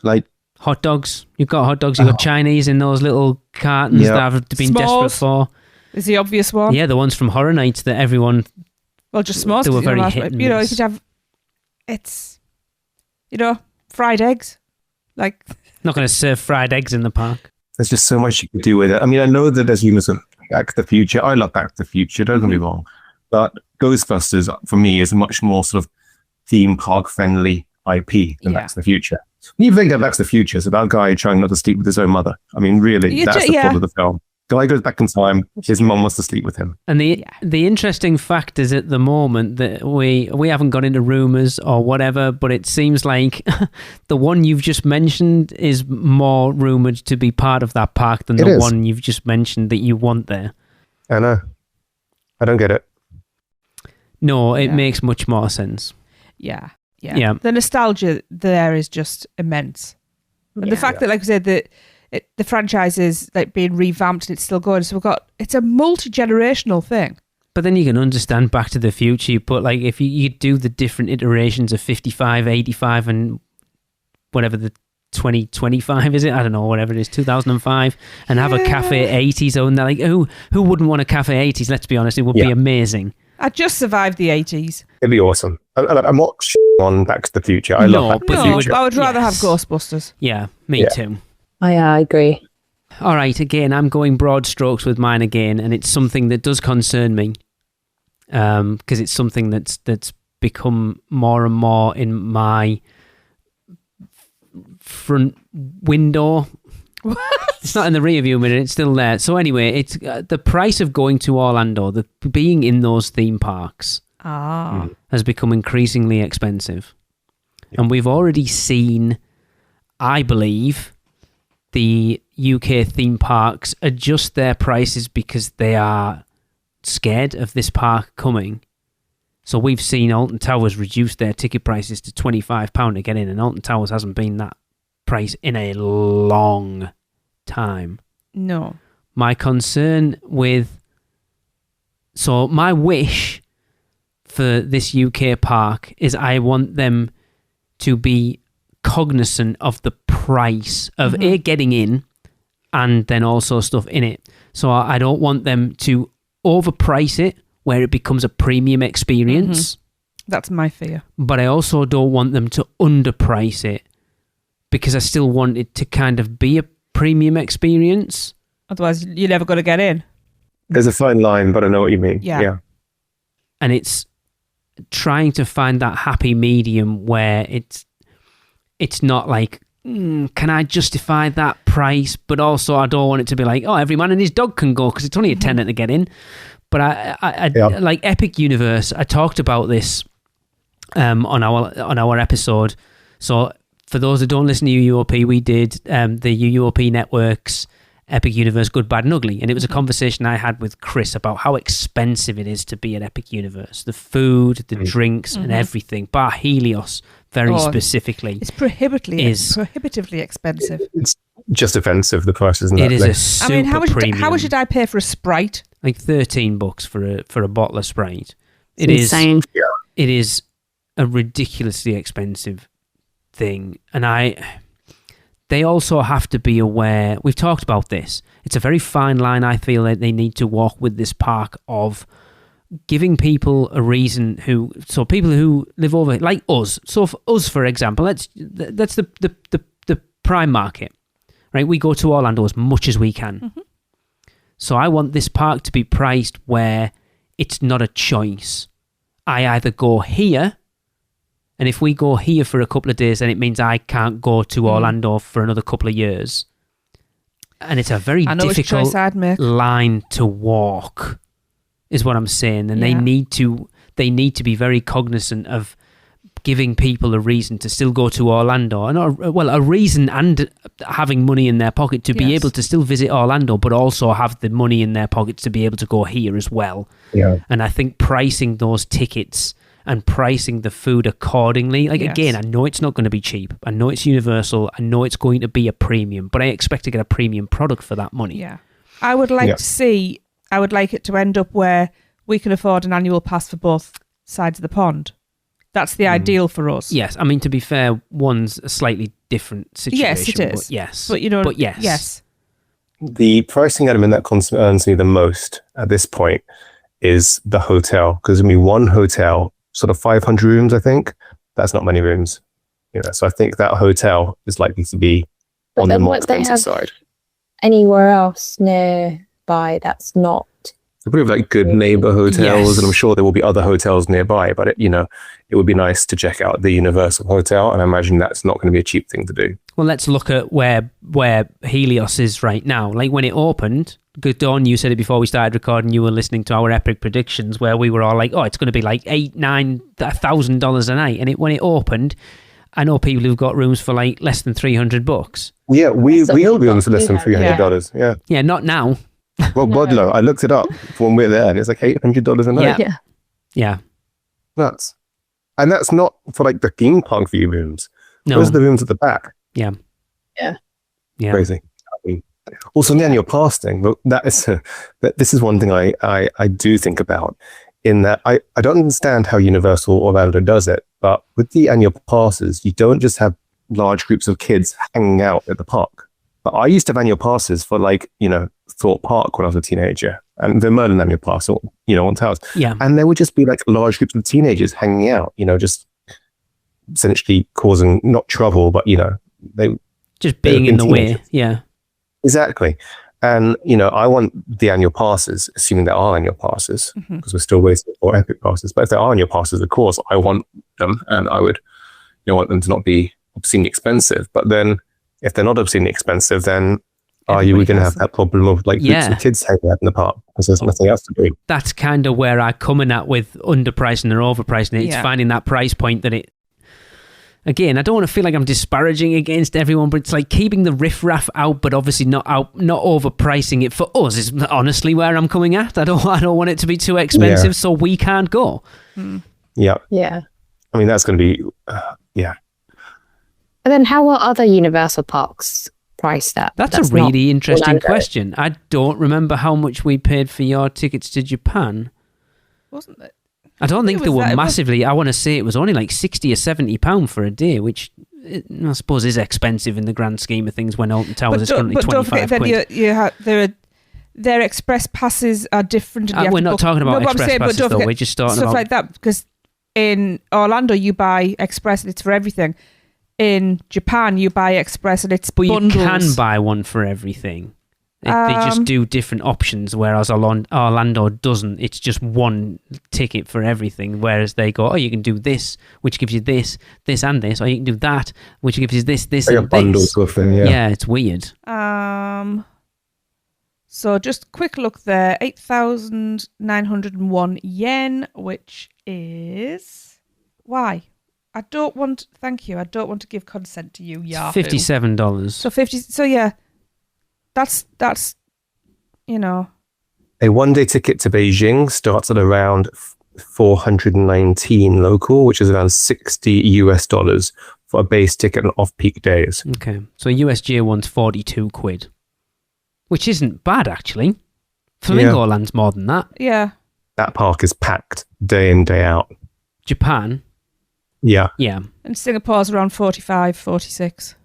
like, Hot dogs. You've got hot dogs. You've got Chinese in those little cartons Yeah. that I've been S'mores. desperate for. Is the obvious one. Yeah, the ones from Horror Nights that everyone... Well, just s'mores. They were 'cause, very that's hit what- and you miss. could have, it's, fried eggs. Like, Not going to serve fried eggs in the park. there's just so much you could do with it. I mean, I know that there's rumors of Back to the Future. I love Back to the Future, don't get me wrong. But Ghostbusters, for me, is a much more sort of theme park friendly IP than Yeah. Back to the Future. When you think of Back to the Future, it's about a guy trying not to sleep with his own mother. I mean, really, You that's ju- the yeah. plot of the film. Guy goes back in time, his mum wants to sleep with him. And the Yeah. the interesting fact is at the moment that we haven't got into rumours or whatever, but it seems like the one you've just mentioned is more rumoured to be part of that park than It the is. one you've just mentioned that you want there. I know. I don't get it. No, it Yeah. makes much more sense. yeah. Yeah. The nostalgia there is just immense. And the fact that, like I said, the franchise is like being revamped and it's still going. So it's a multi-generational thing. But then you can understand Back to the Future, but like if you do the different iterations of 55, 85 and whatever the 2025 is it? I don't know, whatever it is, 2005, and have a Cafe 80s own. They're like, who wouldn't want a Cafe 80s? Let's be honest, it would be Yeah. amazing. I just survived the 80s. It'd be awesome. I'm not on Back to the Future. I No, love Back to but the you No, Future. I would rather have Yes. Ghostbusters. Yeah, me Yeah. too. I agree. All right, again, I'm going broad strokes with mine again, and it's something that does concern me because it's something that's become more and more in my front window. It's not in the rear view mirror, it's still there. So anyway, it's the price of going to Orlando, the being in those theme parks has become increasingly expensive. And we've already seen, I believe, the UK theme parks adjust their prices because they are scared of this park coming. So we've seen Alton Towers reduce their ticket prices to £25 to get in, and Alton Towers hasn't been that price in a long time. No. My concern with... So my wish for this UK park is I want them to be cognizant of the price of A, getting in, and then also stuff in it. So I don't want them to overprice it where it becomes a premium experience, That's my fear. but I also don't want them to underprice it because I still want it to kind of be a premium experience. Otherwise, you're never going to get in. There's a fine line, but I know what you mean. Yeah. And it's trying to find that happy medium where it's not like, can I justify that price? But also I don't want it to be like, oh, every man and his dog can go because it's only a tenner to get in. But I like Epic Universe. I talked about this on our episode. So for those that don't listen to UUOP, we did the UUOP Network's Epic Universe Good, Bad and Ugly. And it was a conversation I had with Chris about how expensive it is to be at Epic Universe. The food, the drinks and everything. Bar Helios, very specifically. It's prohibitively expensive. It's just offensive, the price, isn't It it? is Like, a super I mean, how premium. much did I pay for a Sprite? Like $13 for a bottle of Sprite. It It's is insane. it is a ridiculously expensive thing, and they also have to be aware. We've talked about this. It's a very fine line. I feel that they need to walk with this park of giving people a reason so people who live over like us. So for us, for example, that's the prime market, right? We go to Orlando as much as we can. So I want this park to be priced where it's not a choice. I either go here, and if we go here for a couple of days, then it means I can't go to Orlando for another couple of years. And it's a very I know which difficult choice I'd make. line to walk, is what I'm saying. And Yeah. they need to be very cognizant of giving people a reason to still go to Orlando, and a reason and having money in their pocket to be Yes. able to still visit Orlando, but also have the money in their pockets to be able to go here as well. yeah. And I think pricing those tickets and pricing the food accordingly, like Yes. again, I know it's not going to be cheap. I know it's Universal. I know it's going to be a premium, but I expect to get a premium product for that money. Yeah. I would like Yeah. to see I would like it to end up where we can afford an annual pass for both sides of the pond. That's the ideal for us. Yes, I mean, to be fair, one's a slightly different situation. Yes, it is. But yes. But, you know, but yes. Yes. The pricing element that concerns me the most at this point is the hotel, because I mean, one hotel, sort of 500 rooms, I think. That's not many rooms. You know, so I think that hotel is likely to be But on the then more won't they expensive have side. anywhere else nearby that's not? They probably have like good neighbor hotels, Yes. and I'm sure there will be other hotels nearby. But it would be nice to check out the Universal Hotel, and I imagine that's not going to be a cheap thing to do. Well, let's look at where Helios is right now. Like when it opened, good Dawn, you said it before we started recording. You were listening to our epic predictions where we were all like, "Oh, it's going to be like $8,000-$9,000 a night." And when it opened, I know people who've got rooms for like less than $300. Yeah, we'll be on for less than Yeah. $300. Yeah. Yeah, not now. Well, Bodlo, I looked it up when we were there, and it's like $800 a night. Yeah. Yeah. Nuts. And that's not for like the theme park view rooms. No. Those are the rooms at the back. Yeah. Yeah. Yeah. Crazy. I mean, also, the annual pass thing, but this is one thing I do think about, in that I don't understand how Universal Orlando does it, but with the annual passes, you don't just have large groups of kids hanging out at the park. But I used to have annual passes for Thorpe Park when I was a teenager, and the Merlin annual pass, on Towers. Yeah. And there would just be like large groups of teenagers hanging out, just essentially causing not trouble, but they Just being they've in been the way. teenagers. Yeah. Exactly. And I want the annual passes, assuming there are annual passes, because we're still waiting for epic passes. But if there are annual passes, of course, I want them, and I would want them to not be obscenely expensive. But then, if they're not obscenely expensive, then are you Everybody going to has have that problem of groups Yeah. of kids hanging out in the park because there's nothing else to do? That's kind of where I come in at with underpricing or overpricing it. It's Yeah. finding that price point that it. Again, I don't want to feel like I'm disparaging against everyone, but it's like keeping the riffraff out, but obviously not overpricing it for us is honestly where I'm coming at. I don't want it to be too expensive, so we can't go. Yeah. Yeah. I mean, that's going to be, yeah. And then how are other Universal parks priced at? That's a not really interesting Orlando. question. I don't remember how much we paid for your tickets to Japan. Wasn't it? I don't think It they was were that- it was- massively. I want to say it was only like £60 or £70 for a day, which I suppose is expensive in the grand scheme of things when Alton Towers is currently But don't forget, 25 then quid. their express passes are different. And you have We're to not book- talking about No, but I'm express saying, but passes don't though. forget We're just talking stuff about like that, because in Orlando you buy express and it's for everything. In Japan you buy express and it's But bundles. you can buy one for everything. They just do different options, whereas Orlando doesn't. It's just one ticket for everything, whereas they go, oh, you can do this, which gives you this, this and this, or you can do that, which gives you this, Like a and bundle this. sort of thing, yeah. Yeah, it's weird. So just quick look there, 8,901 yen, which is why? Thank you. I don't want to give consent to you, Yahoo. $57. So 50. So yeah, that's A one-day ticket to Beijing starts at around 419 local, which is around $60 for a base ticket on off-peak days. Okay, so USJ one's 42 quid, which isn't bad actually. Flamingo Land's more than that. yeah. That park is packed day in, day out. Japan, Yeah. yeah, And Singapore's around 45, 46.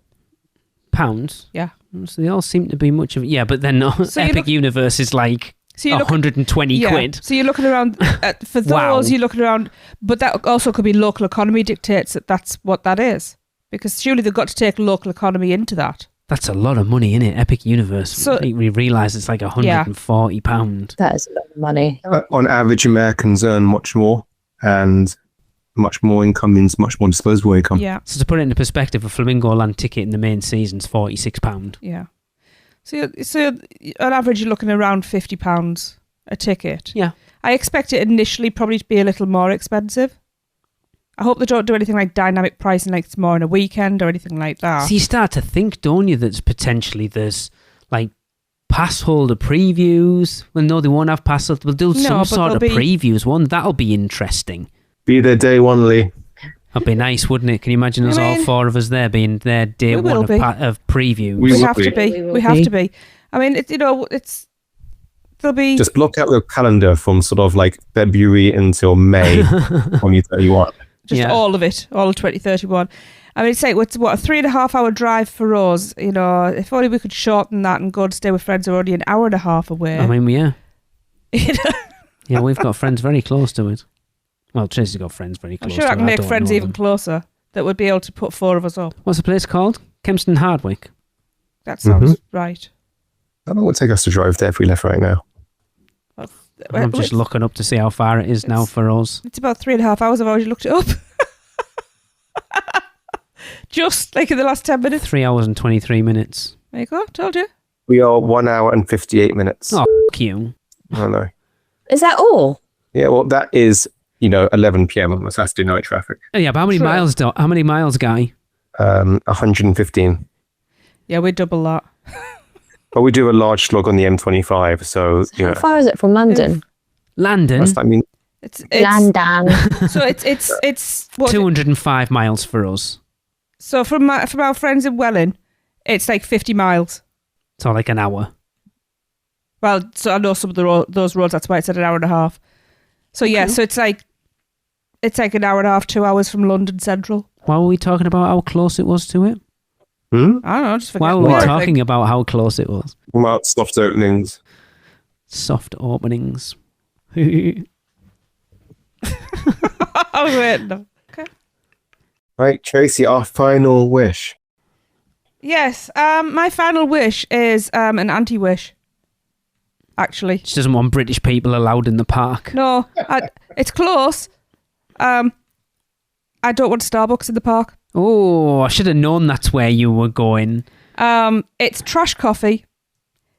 pounds. Yeah. So they all seem to be much of yeah, but then So you Epic look- Universe is like So you're looking 120 yeah. quid. So you're looking around for those. Wow. You're looking around, but that also could be local economy dictates that that's what that is, because surely they've got to take local economy into that. That's a lot of money, isn't it? Epic Universe. So- We realise it's like £140. That is a lot of money. On average, Americans earn much more, and much more income means much more disposable income. Yeah, So to put it into perspective, a Flamingo Land ticket in the main season's £46. yeah. So on average, you're looking around £50 a ticket. Yeah. I expect it initially probably to be a little more expensive. I hope they don't do anything like dynamic pricing, like it's more on a weekend or anything like that. So you start to think, don't you, that there's like pass holder previews. Well, no, they won't have pass holder. They'll do No, some but sort of there'll be- previews one. That'll be interesting. Be there day one, Lee. That'd be nice, wouldn't it? Can you imagine us all four of us there being there day We will one be. of previews? We We will have to be. be. We will We have be. to be. I mean, it's there'll be Just block out your calendar from sort of like February until May 2031. all of it, all of 2031. I mean, it's like, what's what, a 3.5 hour drive for us? You know, if only we could shorten that and go and stay with friends who are only an hour and a half away. I mean, yeah. You know? Yeah, we've got friends very close to it. Well, Tracy's got friends very I'm close sure to I it. can make don't friends know even them. closer that would be able to put 4 of us up. What's the place called? Kempston Hardwick. That sounds right. How long would it take us to drive there if we left right now? I'm just looking up to see how far it is now for us. It's about 3.5 hours. I've already looked it up. Just like in the last 10 minutes. 3 hours and 23 minutes. There you go. Told you. We are 1 hour and 58 minutes. Oh, f*** you. I don't know. Is that all? Yeah, well, that is, 11 p.m. on a Saturday night traffic. Oh, yeah, but how many True. miles, how many miles, Guy? 115. Yeah, we double that. But we do a large slog on the M25, so, How far is it from London? London, It's London. so it's what 205 miles for us. so from our friends in Welling, it's like 50 miles. So like an hour. Well, so I know some of those roads. That's why it said an hour and a half. So yeah, so it's like an hour and a half, 2 hours from London Central. Why were we talking about how close it was to it? I don't know. Just forget. Why were we everything. talking about how close it was? about soft openings. Soft openings. I was waiting. No. Right, Tracy, our final wish. Yes. My final wish is an anti-wish. Actually, She doesn't want British people allowed in the park. no. It's close. I don't want Starbucks in the park. Oh, I should have known that's where you were going. It's trash coffee.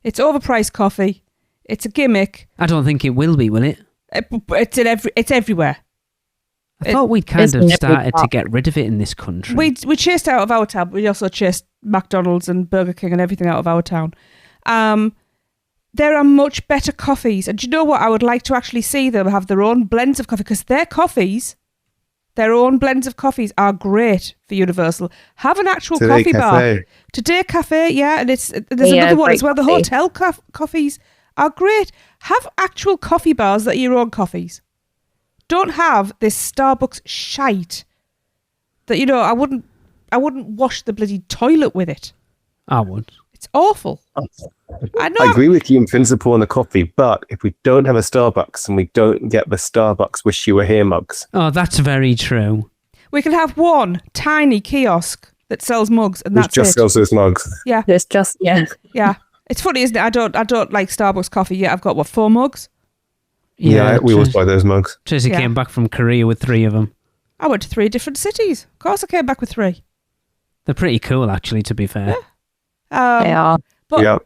It's overpriced coffee. It's a gimmick. I don't think it will be, will it? It's everywhere. I thought we'd kind It's of never started to up. get rid of it in this country. We chased out of our town. We also chased McDonald's and Burger King and everything out of our town. There are much better coffees. And do you know what? I would like to actually see them have their own blends of coffee, because their own blends of coffees are great for Universal. Have an actual Today coffee bar. Cafe. Today Cafe, yeah. And there's Yeah, another one great as well. The coffee. hotel coffees are great. Have actual coffee bars that are your own coffees. Don't have this Starbucks shite that, I wouldn't wash the bloody toilet with it. I would. It's awful. I know. I agree with you in principle on the coffee, but if we don't have a Starbucks and we don't get the Starbucks Wish You Were Here mugs, Oh, that's very true. We can have one tiny kiosk that sells mugs, and which that's just it. sells those mugs. Yeah, It's just, yeah. yeah. It's funny, isn't it? I don't like Starbucks coffee yet. I've got 4 mugs. Yeah, we always buy those mugs. Tracy Yeah. came back from Korea with 3 of them. I went to 3 different cities. Of course, I came back with 3. They're pretty cool, actually, to be fair. They are. But Yeah.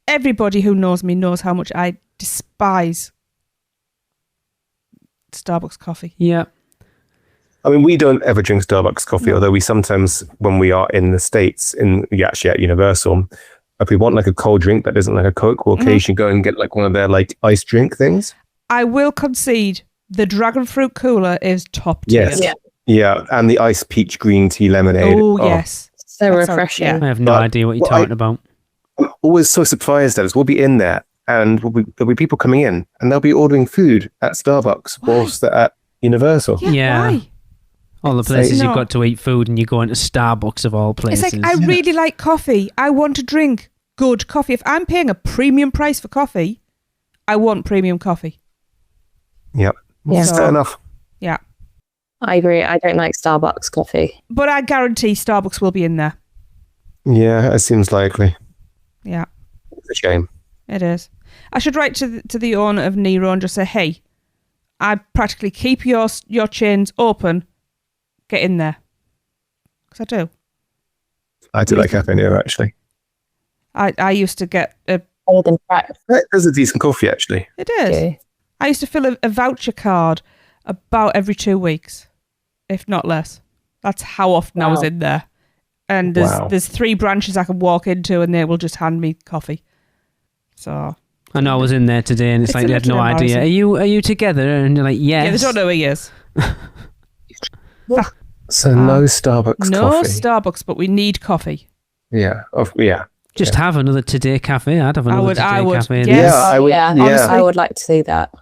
everybody who knows me knows how much I despise Starbucks coffee. Yeah. I mean, we don't ever drink Starbucks coffee, although we sometimes, when we are in the States, actually at Universal, if we want like a cold drink that isn't like a Coke, we'll occasionally go and get like one of their like iced drink things. I will concede the dragon fruit cooler is top tier. Yes. Yeah. Yeah, and the iced peach green tea lemonade. Oh, yes. So That sounds- refreshing. yeah. I have no But- idea what you're well, talking about. I'm always so surprised at us. We'll be in there and there'll be people coming in and they'll be ordering food at Starbucks Why? whilst they're at Universal. Yeah. Why? All the places No. you've got to eat food and you go into Starbucks of all places. It's like, I really like coffee. I want to drink good coffee. If I'm paying a premium price for coffee, I want premium coffee. Yep. Yeah. Fair So- enough. Yeah. I agree. I don't like Starbucks coffee. But I guarantee Starbucks will be in there. Yeah, it seems likely. Yeah, It's a shame. it is. I should write to the owner of Nero and just say, hey, I practically keep your chains open. Get in there. Because I do. I do like Cafe Nero, actually. I used to get a... Other than crack. There's a decent coffee, actually. It is. I used to fill a voucher card about every 2 weeks, if not less. That's how often I was Wow. in there. And Wow. there's 3 branches I can walk into and they will just hand me coffee. So, I know I was in there today and it's It's like a they had no little idea. Are you together? And you're like, yes. yeah, they don't know who he is. So no Starbucks No coffee. Starbucks, but we need coffee. Yeah. Yeah. Just have another Today Cafe. I'd have another I Today would, Cafe. yes. Yeah, I would. Yeah, Yeah, honestly. I would like to see that.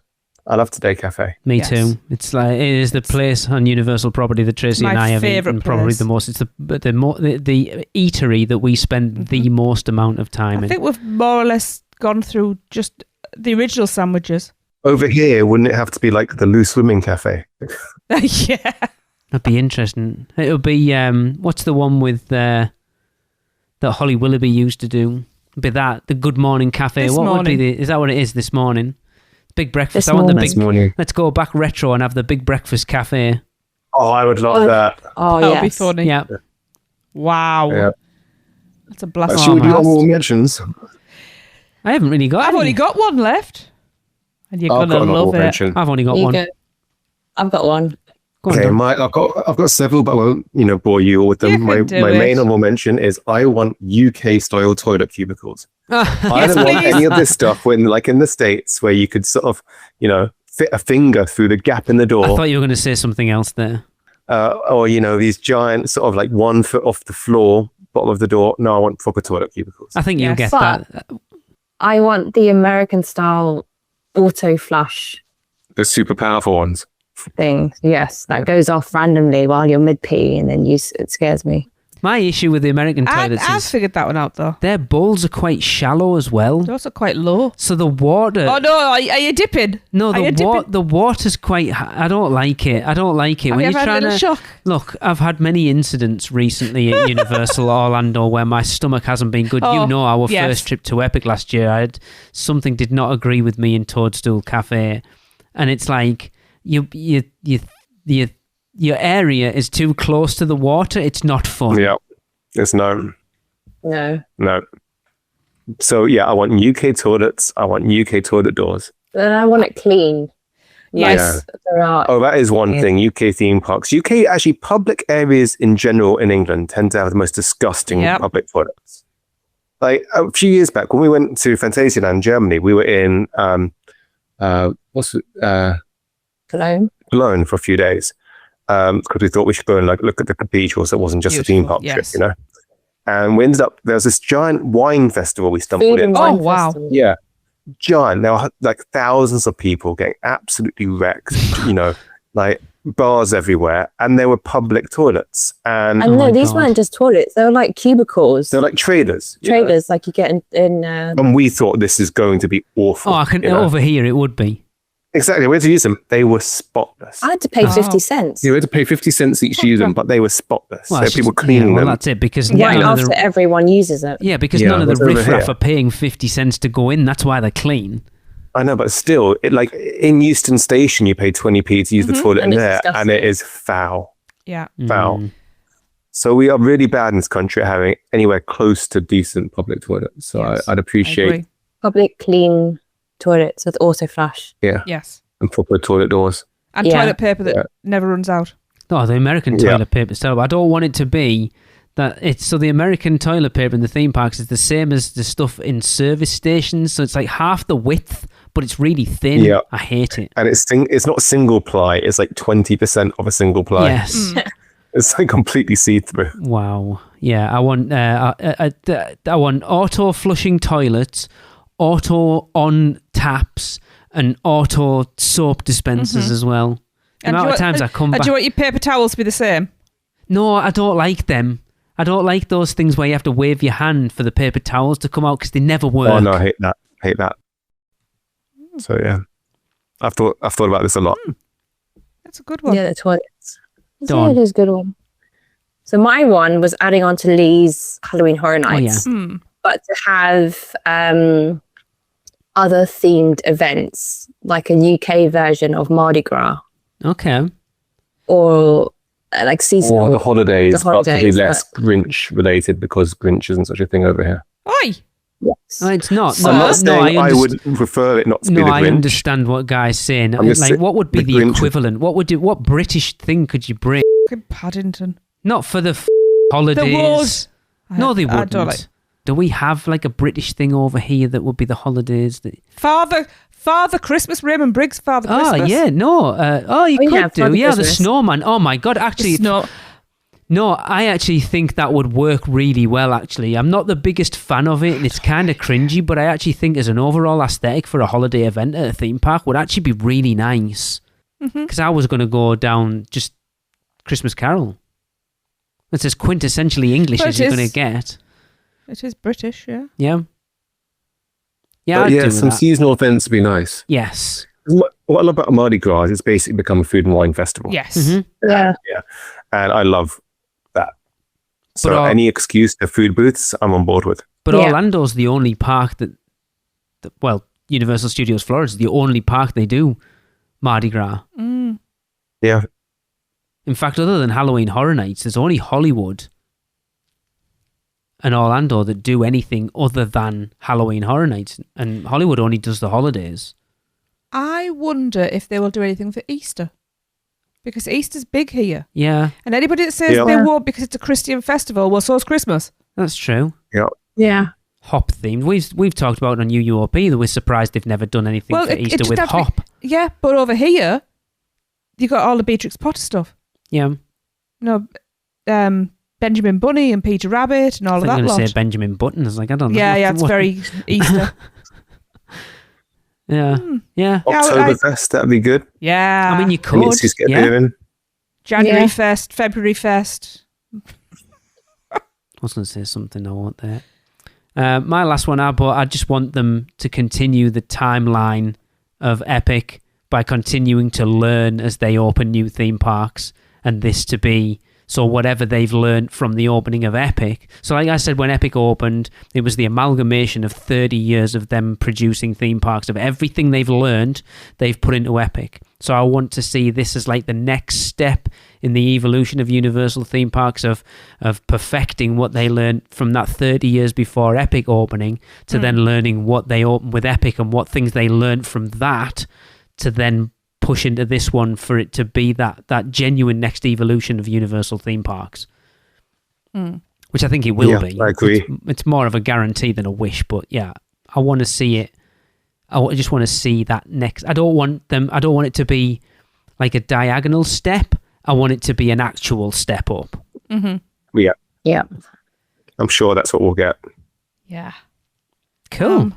I love Today Cafe. Me Yes. too. It's like it is the place on Universal property that Tracy My and I have favourite eaten probably place. the most. It's the eatery that we spend the most amount of time I in. think we've more or less gone through just the original sandwiches. Over here, wouldn't it have to be like the Loose Swimming Cafe? Yeah. That'd be interesting. It'll be what's the one with that Holly Willoughby used to do? It'd be that the Good Morning Cafe. This What would morning. be is that what it is this morning? Big breakfast. This I want the morning. This big. morning. Let's go back retro and have the big breakfast cafe. Oh, I would love Oh, that. Oh, That would yes. be funny. Yeah. Wow. Yeah. That's a blast. Should we do man. honorable mentions? I haven't really got. I've any. only got one left. And you're I've going got to an honorable love it. mention. I've only got You one. go. I've got one. Go on, Okay, Dan. I've got several, but I won't bore you all with them. You My can do main it. honorable mention is I want UK style toilet cubicles. I Yes, don't want please. any of this stuff when, like in the States, where you could sort of, fit a finger through the gap in the I door, thought you were going to say something else there. or these giant sort of like 1 foot off the floor, bottom of the door. No, I want proper toilet cubicles. I think you'll Yes. get But- that. I want the American style auto flush The super powerful ones. thing. Yes, that goes off randomly while you're mid pee, and then it scares me. My issue with the American toilets I've is figured that one out, though. their bowls are quite shallow as well. They're also quite low. So the water. Oh, no. Are you dipping? No, Are you dipping? the water's quite. I don't like it. I don't like it Have when you you're ever had a trying little to shock? look. I've had many incidents recently at Universal Orlando where my stomach hasn't been good. Oh, You know, our yes. first trip to Epic last year, I had something did not agree with me in Toadstool Cafe, and it's like your area is too close to the water. It's not fun. Yeah, it's no. No, So yeah, I want UK toilets. I want UK toilet doors. then I want it clean. Yes. There are. Oh, that is one Yeah. thing. UK theme parks. UK actually public areas in general in England tend to have the most disgusting Yep. public toilets. Like a few years back when we went to Phantasialand, Germany, we were in Cologne. Cologne for a few days because we thought we should go and look at the cathedral, so it wasn't just a theme Beautiful, park yes. trip, And we ended up there was this giant wine festival we stumbled Food in. and Oh, wine wow. festival. Yeah, giant. There were like thousands of people getting absolutely wrecked. Like bars everywhere, and there were public toilets, and And Oh no, my these God. weren't just toilets. They were like cubicles. they're like trailers. trailers, like you get in And we thought this is going to be awful. Oh, I can you know? over here. It would be. Exactly. We had to use them. They were spotless. I had to pay Oh. 50 cents. Yeah, we had to pay 50 cents each to use them, but they were spotless. Well, So it's people just- cleaning yeah, well, them. that's it because Right none of after the, everyone uses it. yeah, because Yeah, none of the what's over riffraff here? are paying 50 cents to go in. That's why they're clean. I know, but still, in Euston Station, you pay 20p to use the toilet in And it's there, and disgusting. it is foul. Yeah. Foul. Mm. So we are really bad in this country at having anywhere close to decent public toilets. So Yes, I'd I appreciate agree. Public clean toilets with auto flush. Yes. and proper toilet doors. And Yeah. toilet paper that Yeah. never runs out. Oh, the American Yeah. toilet paper is terrible. I don't want it to be that it's so the American toilet paper in the theme parks is the same as the stuff in service stations. So it's like half the width, but it's really thin. Yeah. I hate it. And it's not single ply, it's like 20% of a single ply. Yes. It's like completely see-through. Wow. Yeah. I want I want auto flushing toilets, auto on taps, and auto soap dispensers as well. The And amount do of you times I come And back. do you want your paper towels to be the same? No, I don't like them. I don't like those things where you have to wave your hand for the paper towels to come out because they never work. Oh no, I hate that. Hate that. So yeah. I've thought about this a lot. That's a good one. Yeah, the toilets. Go on. Yeah, it is a good one. So my one was adding on to Lee's Halloween Horror Nights, Mm. but to have other themed events, like a UK version of Mardi Gras Okay. or like seasonal. Or the holidays, The holidays, but probably less Grinch related because Grinch isn't such a thing over here. Oi! Yes. No, it's not. So- I'm No, not no, saying I underst- would prefer it not to be No, the I Grinch. understand what Guy's saying. I'm just Like, saying what would be the the Grinch- equivalent? What British thing could you bring? Fucking Paddington. Not for the holidays. No, they I wouldn't. don't like Do we have like a British thing over here that would be the holidays? That... Father Christmas, Raymond Briggs, Father Oh Christmas. yeah, no. You Oh, could yeah, do. Father Yeah, the Christmas. snowman. Oh my god, actually, Snow. No, I actually think that would work really well, actually. I'm not the biggest fan of it, and it's kind of cringy, but I actually think as an overall aesthetic for a holiday event at a theme park would actually be really nice. Because I was going to go down just Christmas Carol. It's as quintessentially English But as it you're is- going to get. It is British, yeah. Yeah. Yeah, But I'd yeah, do some that. seasonal events would be nice. Yes. What I love about Mardi Gras is it's basically become a food and wine festival. Yes. Mhm. Yeah. And I love that. So But any excuse to food booths, I'm on board with. But Yeah. Orlando's the only park that, well, Universal Studios Florida is the only park they do Mardi Gras. Mm. Yeah. In fact, other than Halloween Horror Nights, there's only Hollywood and Orlando that do anything other than Halloween Horror Nights. And Hollywood only does the holidays. I wonder if they will do anything for Easter. Because Easter's big here. Yeah, And anybody that says Yeah. they won't because it's a Christian festival, well, so's Christmas. that's true. Yeah. Hop themed. We've talked about it on UUOP that we're surprised they've never done anything Well, for it Easter just with have to be- hop. Yeah, but over here, you got all the Beatrix Potter stuff. Yeah, You know, Benjamin Bunny and Peter Rabbit and all I of was that going to lot. say Benjamin Button. I was like, I don't know. Yeah, it's very Easter. Yeah, Mm. yeah. Yeah, Oktoberfest, that'd be good. Yeah. I mean, you And could. it's just get Yeah. moving. January Yeah. Fest, February Fest. I was going to say something I won't there. My last one, I just want them to continue the timeline of Epic by continuing to learn as they open new theme parks, and this to be so whatever they've learned from the opening of Epic. So like I said, when Epic opened, it was the amalgamation of 30 years of them producing theme parks, of everything they've learned, they've put into Epic. So I want to see this as like the next step in the evolution of Universal theme parks, of perfecting what they learned from that 30 years before Epic opening to then learning what they opened with Epic and what things they learned from that to then push into this one for it to be that genuine next evolution of Universal theme parks. Which I think it will Yeah, be. I agree. It's more of a guarantee than a wish, but yeah, I want to see it. I just want to see that next. I don't want it to be like a diagonal step. I want it to be an actual step up. Mm-hmm. Yeah. Yeah. I'm sure that's what we'll get. Yeah. Cool.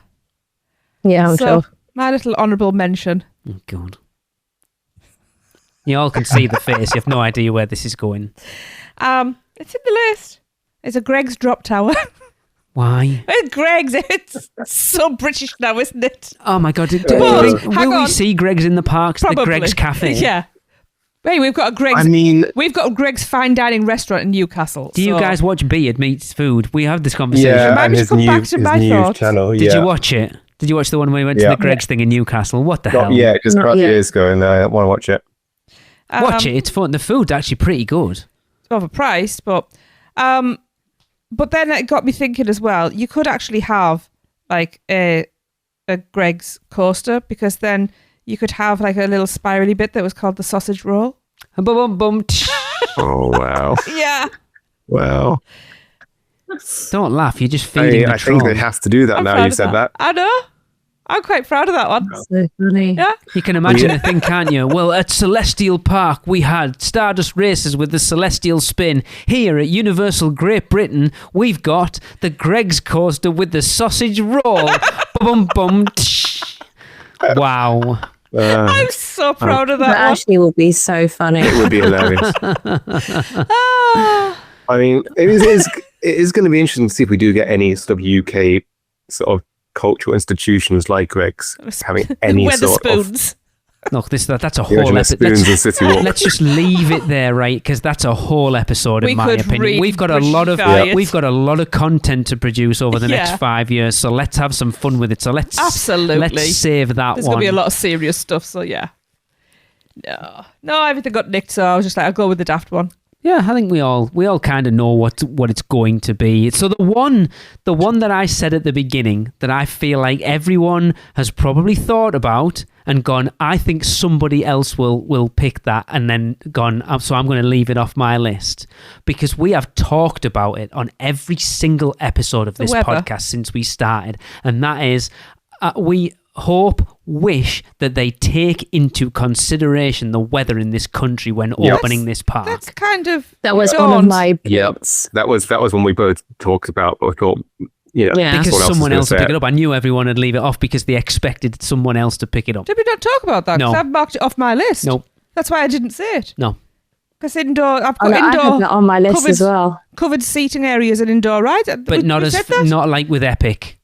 Yeah, I'm so, sure. my little honourable mention. Oh, God. You all can see the face. You have no idea where this is going. It's in the list. It's a Greg's Drop Tower. Why? It's Greg's. It's so British now, isn't it? Oh, my God. Well, hang Will we on. see Greg's in the parks? Probably. The Greg's Cafe? Yeah. Hey, we've got a Greg's. I mean, We've got a Greg's fine dining restaurant in Newcastle. Do you so- guys watch Beard Meets Food? We have this conversation. yeah, Maybe and just his come new, back to his my new thoughts. channel. Did yeah. you watch it? Did you watch the one where we went to Yeah. the Greg's thing in Newcastle? What the hell? Not yet, just Not about yet. years ago, and I want to watch it. Watch it. It's fun. The food's actually pretty good. Overpriced, but then it got me thinking as well. You could actually have like a Greg's coaster, because then you could have like a little spirally bit that was called the sausage roll. Bum, bum, bum, tsh. Oh, wow. Yeah, Wow. Don't laugh. You're just feeding the I think troll. they have to do that I'm now proud you of said that. I know. I'm quite proud of that one. So funny. Yeah. You can imagine the thing, can't you? Well, at Celestial Park, we had Stardust Races with the Celestial Spin. Here at Universal Great Britain, we've got the Greg's Coaster with the sausage roll. Bum, bum, tsh. Wow. I'm so proud of That that one. actually will be so funny. It would be hilarious. Ah. I mean, it is going to be interesting to see if we do get any sort of UK sort of cultural institutions like Greg's having any sort of Weatherspoons. Look, that's a the whole original episode. spoons and City Walk. Let's just leave it there, right? Because that's a whole episode, We in my could opinion. really We've got a lot of British-fy it. content to produce over the next Yeah. 5 years, so let's have some fun with it. So let's Absolutely. save that There's one. going to be a lot of serious stuff, so yeah. No, everything got nicked, so I was just like, I'll go with the daft one. Yeah, I think we all kind of know what it's going to be. So the one that I said at the beginning that I feel like everyone has probably thought about and gone, I think somebody else will pick that, and then gone, so I'm going to leave it off my list, because we have talked about it on every single episode of this Weather. podcast since we started, and that is we hope wish that they take into consideration the weather in this country when opening this park. That's kind of That was one of my points. That was when we both talked about, but I thought, Yeah. Because someone someone else would would pick it up. I knew everyone would leave it off because they expected someone else to pick it up. Did we not talk about that? No. Because I've marked it off my list. No. That's why I didn't say it. No. Because indoor, I've Oh, got no, I had that on my list covered, as well. covered seating areas and indoor rides. But not like with Epic.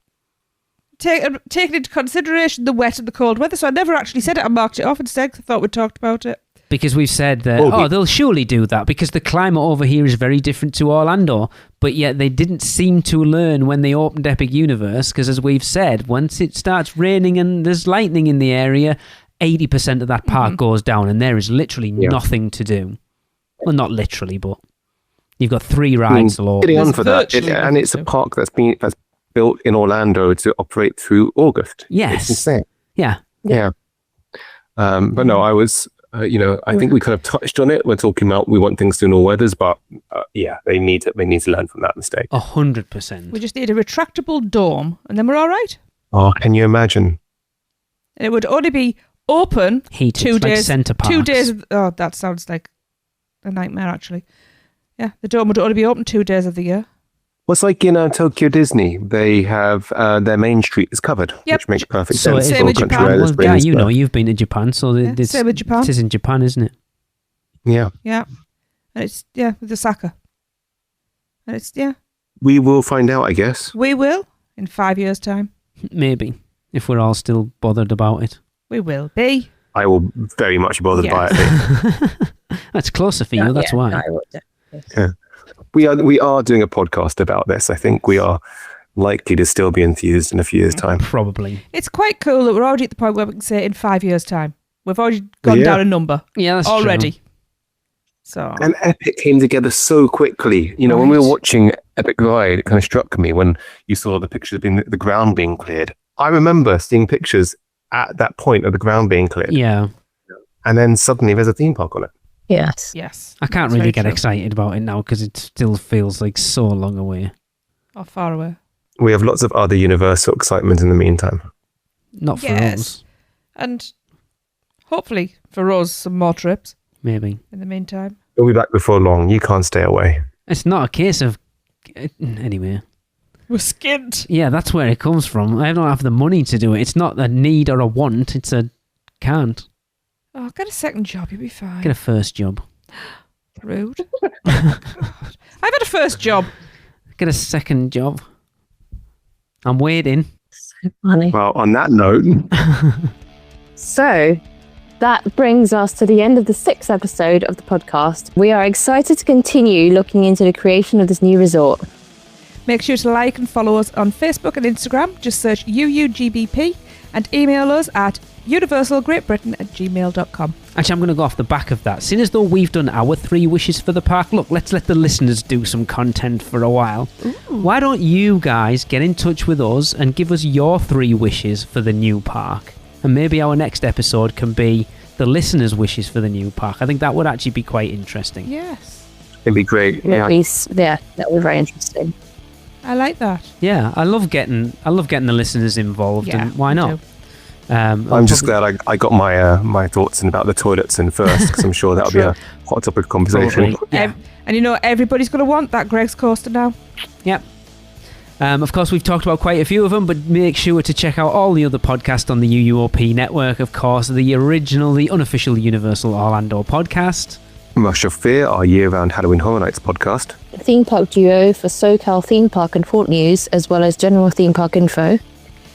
Taking into consideration the wet and the cold weather. So I never actually said it. I marked it off instead 'cause I thought we'd talked about it. Because we've said that, they'll surely do that because the climate over here is very different to Orlando. But yet they didn't seem to learn when they opened Epic Universe because, as we've said, once it starts raining and there's lightning in the area, 80% of that park goes down and there is literally nothing to do. Well, not literally, but you've got 3 rides to Getting on for that. And it's a park that's built in Orlando to operate through August. Yes. It's insane. Yeah. But no, I was... I think we kind of touched on it. We're talking about we want things to in all weathers, but they need to learn from that mistake. 100%. We just need a retractable dome and then we're all right. Oh, can you imagine? And it would only be open Heated, 2 days. like Centre Parks. 2 days. That sounds like a nightmare, actually. Yeah, the dome would only be open 2 days of the year. Well, it's like in Tokyo Disney, they have their main street is covered, which makes perfect sense. same with Japan. You've been to Japan, so same with Japan. It is in Japan, isn't it? Yeah. Yeah. And it's, with Osaka. And it's, We will find out, I guess. We will in 5 years' time. Maybe, if we're all still bothered about it. We will be. I will very much be bothered by it. That's closer for you, that's why. No, I would. Yeah. We are doing a podcast about this. I think we are likely to still be enthused in a few years' time. Probably. It's quite cool that we're already at the point where we can say in 5 years' time. We've already gone down a number. Yeah, that's already. True. So. And Epic came together so quickly. When we were watching Epic Ride, it kind of struck me when you saw the pictures being the ground being cleared. I remember seeing pictures at that point of the ground being cleared. Yeah. And then suddenly there's a theme park on it. Yes. I can't really get excited about it now because it still feels like so long away. Or far away. We have lots of other Universal excitement in the meantime. Not for us. And hopefully for us, some more trips. Maybe. In the meantime. We'll be back before long. You can't stay away. It's not a case of... Anyway. We're skint. Yeah, that's where it comes from. I don't have the money to do it. It's not a need or a want. It's a can't. Oh, get a second job. You'll be fine. Get a first job. Rude. I've had a first job. Get a second job. I'm waiting. So funny. Well, on that note... So, that brings us to the end of the 6th episode of the podcast. We are excited to continue looking into the creation of this new resort. Make sure to like and follow us on Facebook and Instagram. Just search UUGBP and email us at universalgreatbritain@gmail.com. Actually, I'm going to go off the back of that. Seeing as though we've done our 3 wishes for the park, look, let's let the listeners do some content for a while. Ooh. Why don't you guys get in touch with us and give us your 3 wishes for the new park? And maybe our next episode can be the listeners' wishes for the new park. I think that would actually be quite interesting. Yes. It'd be great. Yeah, that would be very interesting. I like that. Yeah, I love getting the listeners involved, and why not? I'm just glad I got my thoughts in about the toilets in first, because I'm sure that'll be a hot topic of conversation. Yeah. And everybody's going to want that Greg's coaster now. Yep. Of course, we've talked about quite a few of them, but make sure to check out all the other podcasts on the UUOP network. Of course, the unofficial Universal Orlando podcast. Rush of Fear, our year-round Halloween Horror Nights podcast. Theme Park Duo for SoCal Theme Park and Fort News, as well as general theme park info.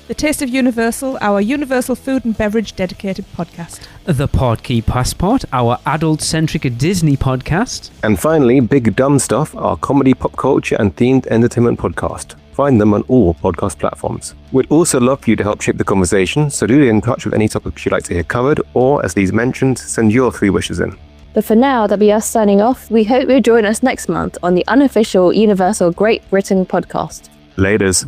The Taste of Universal, our Universal food and beverage dedicated podcast. The Podkey Passport, our adult-centric Disney podcast. And finally, Big Dumb Stuff, our comedy, pop culture and themed entertainment podcast. Find them on all podcast platforms. We'd also love for you to help shape the conversation, so do get in touch with any topics you'd like to hear covered, or, as Lise mentioned, send your 3 wishes in. But for now, that'll be us signing off. We hope you'll join us next month on the unofficial Universal Great Britain podcast. Laters.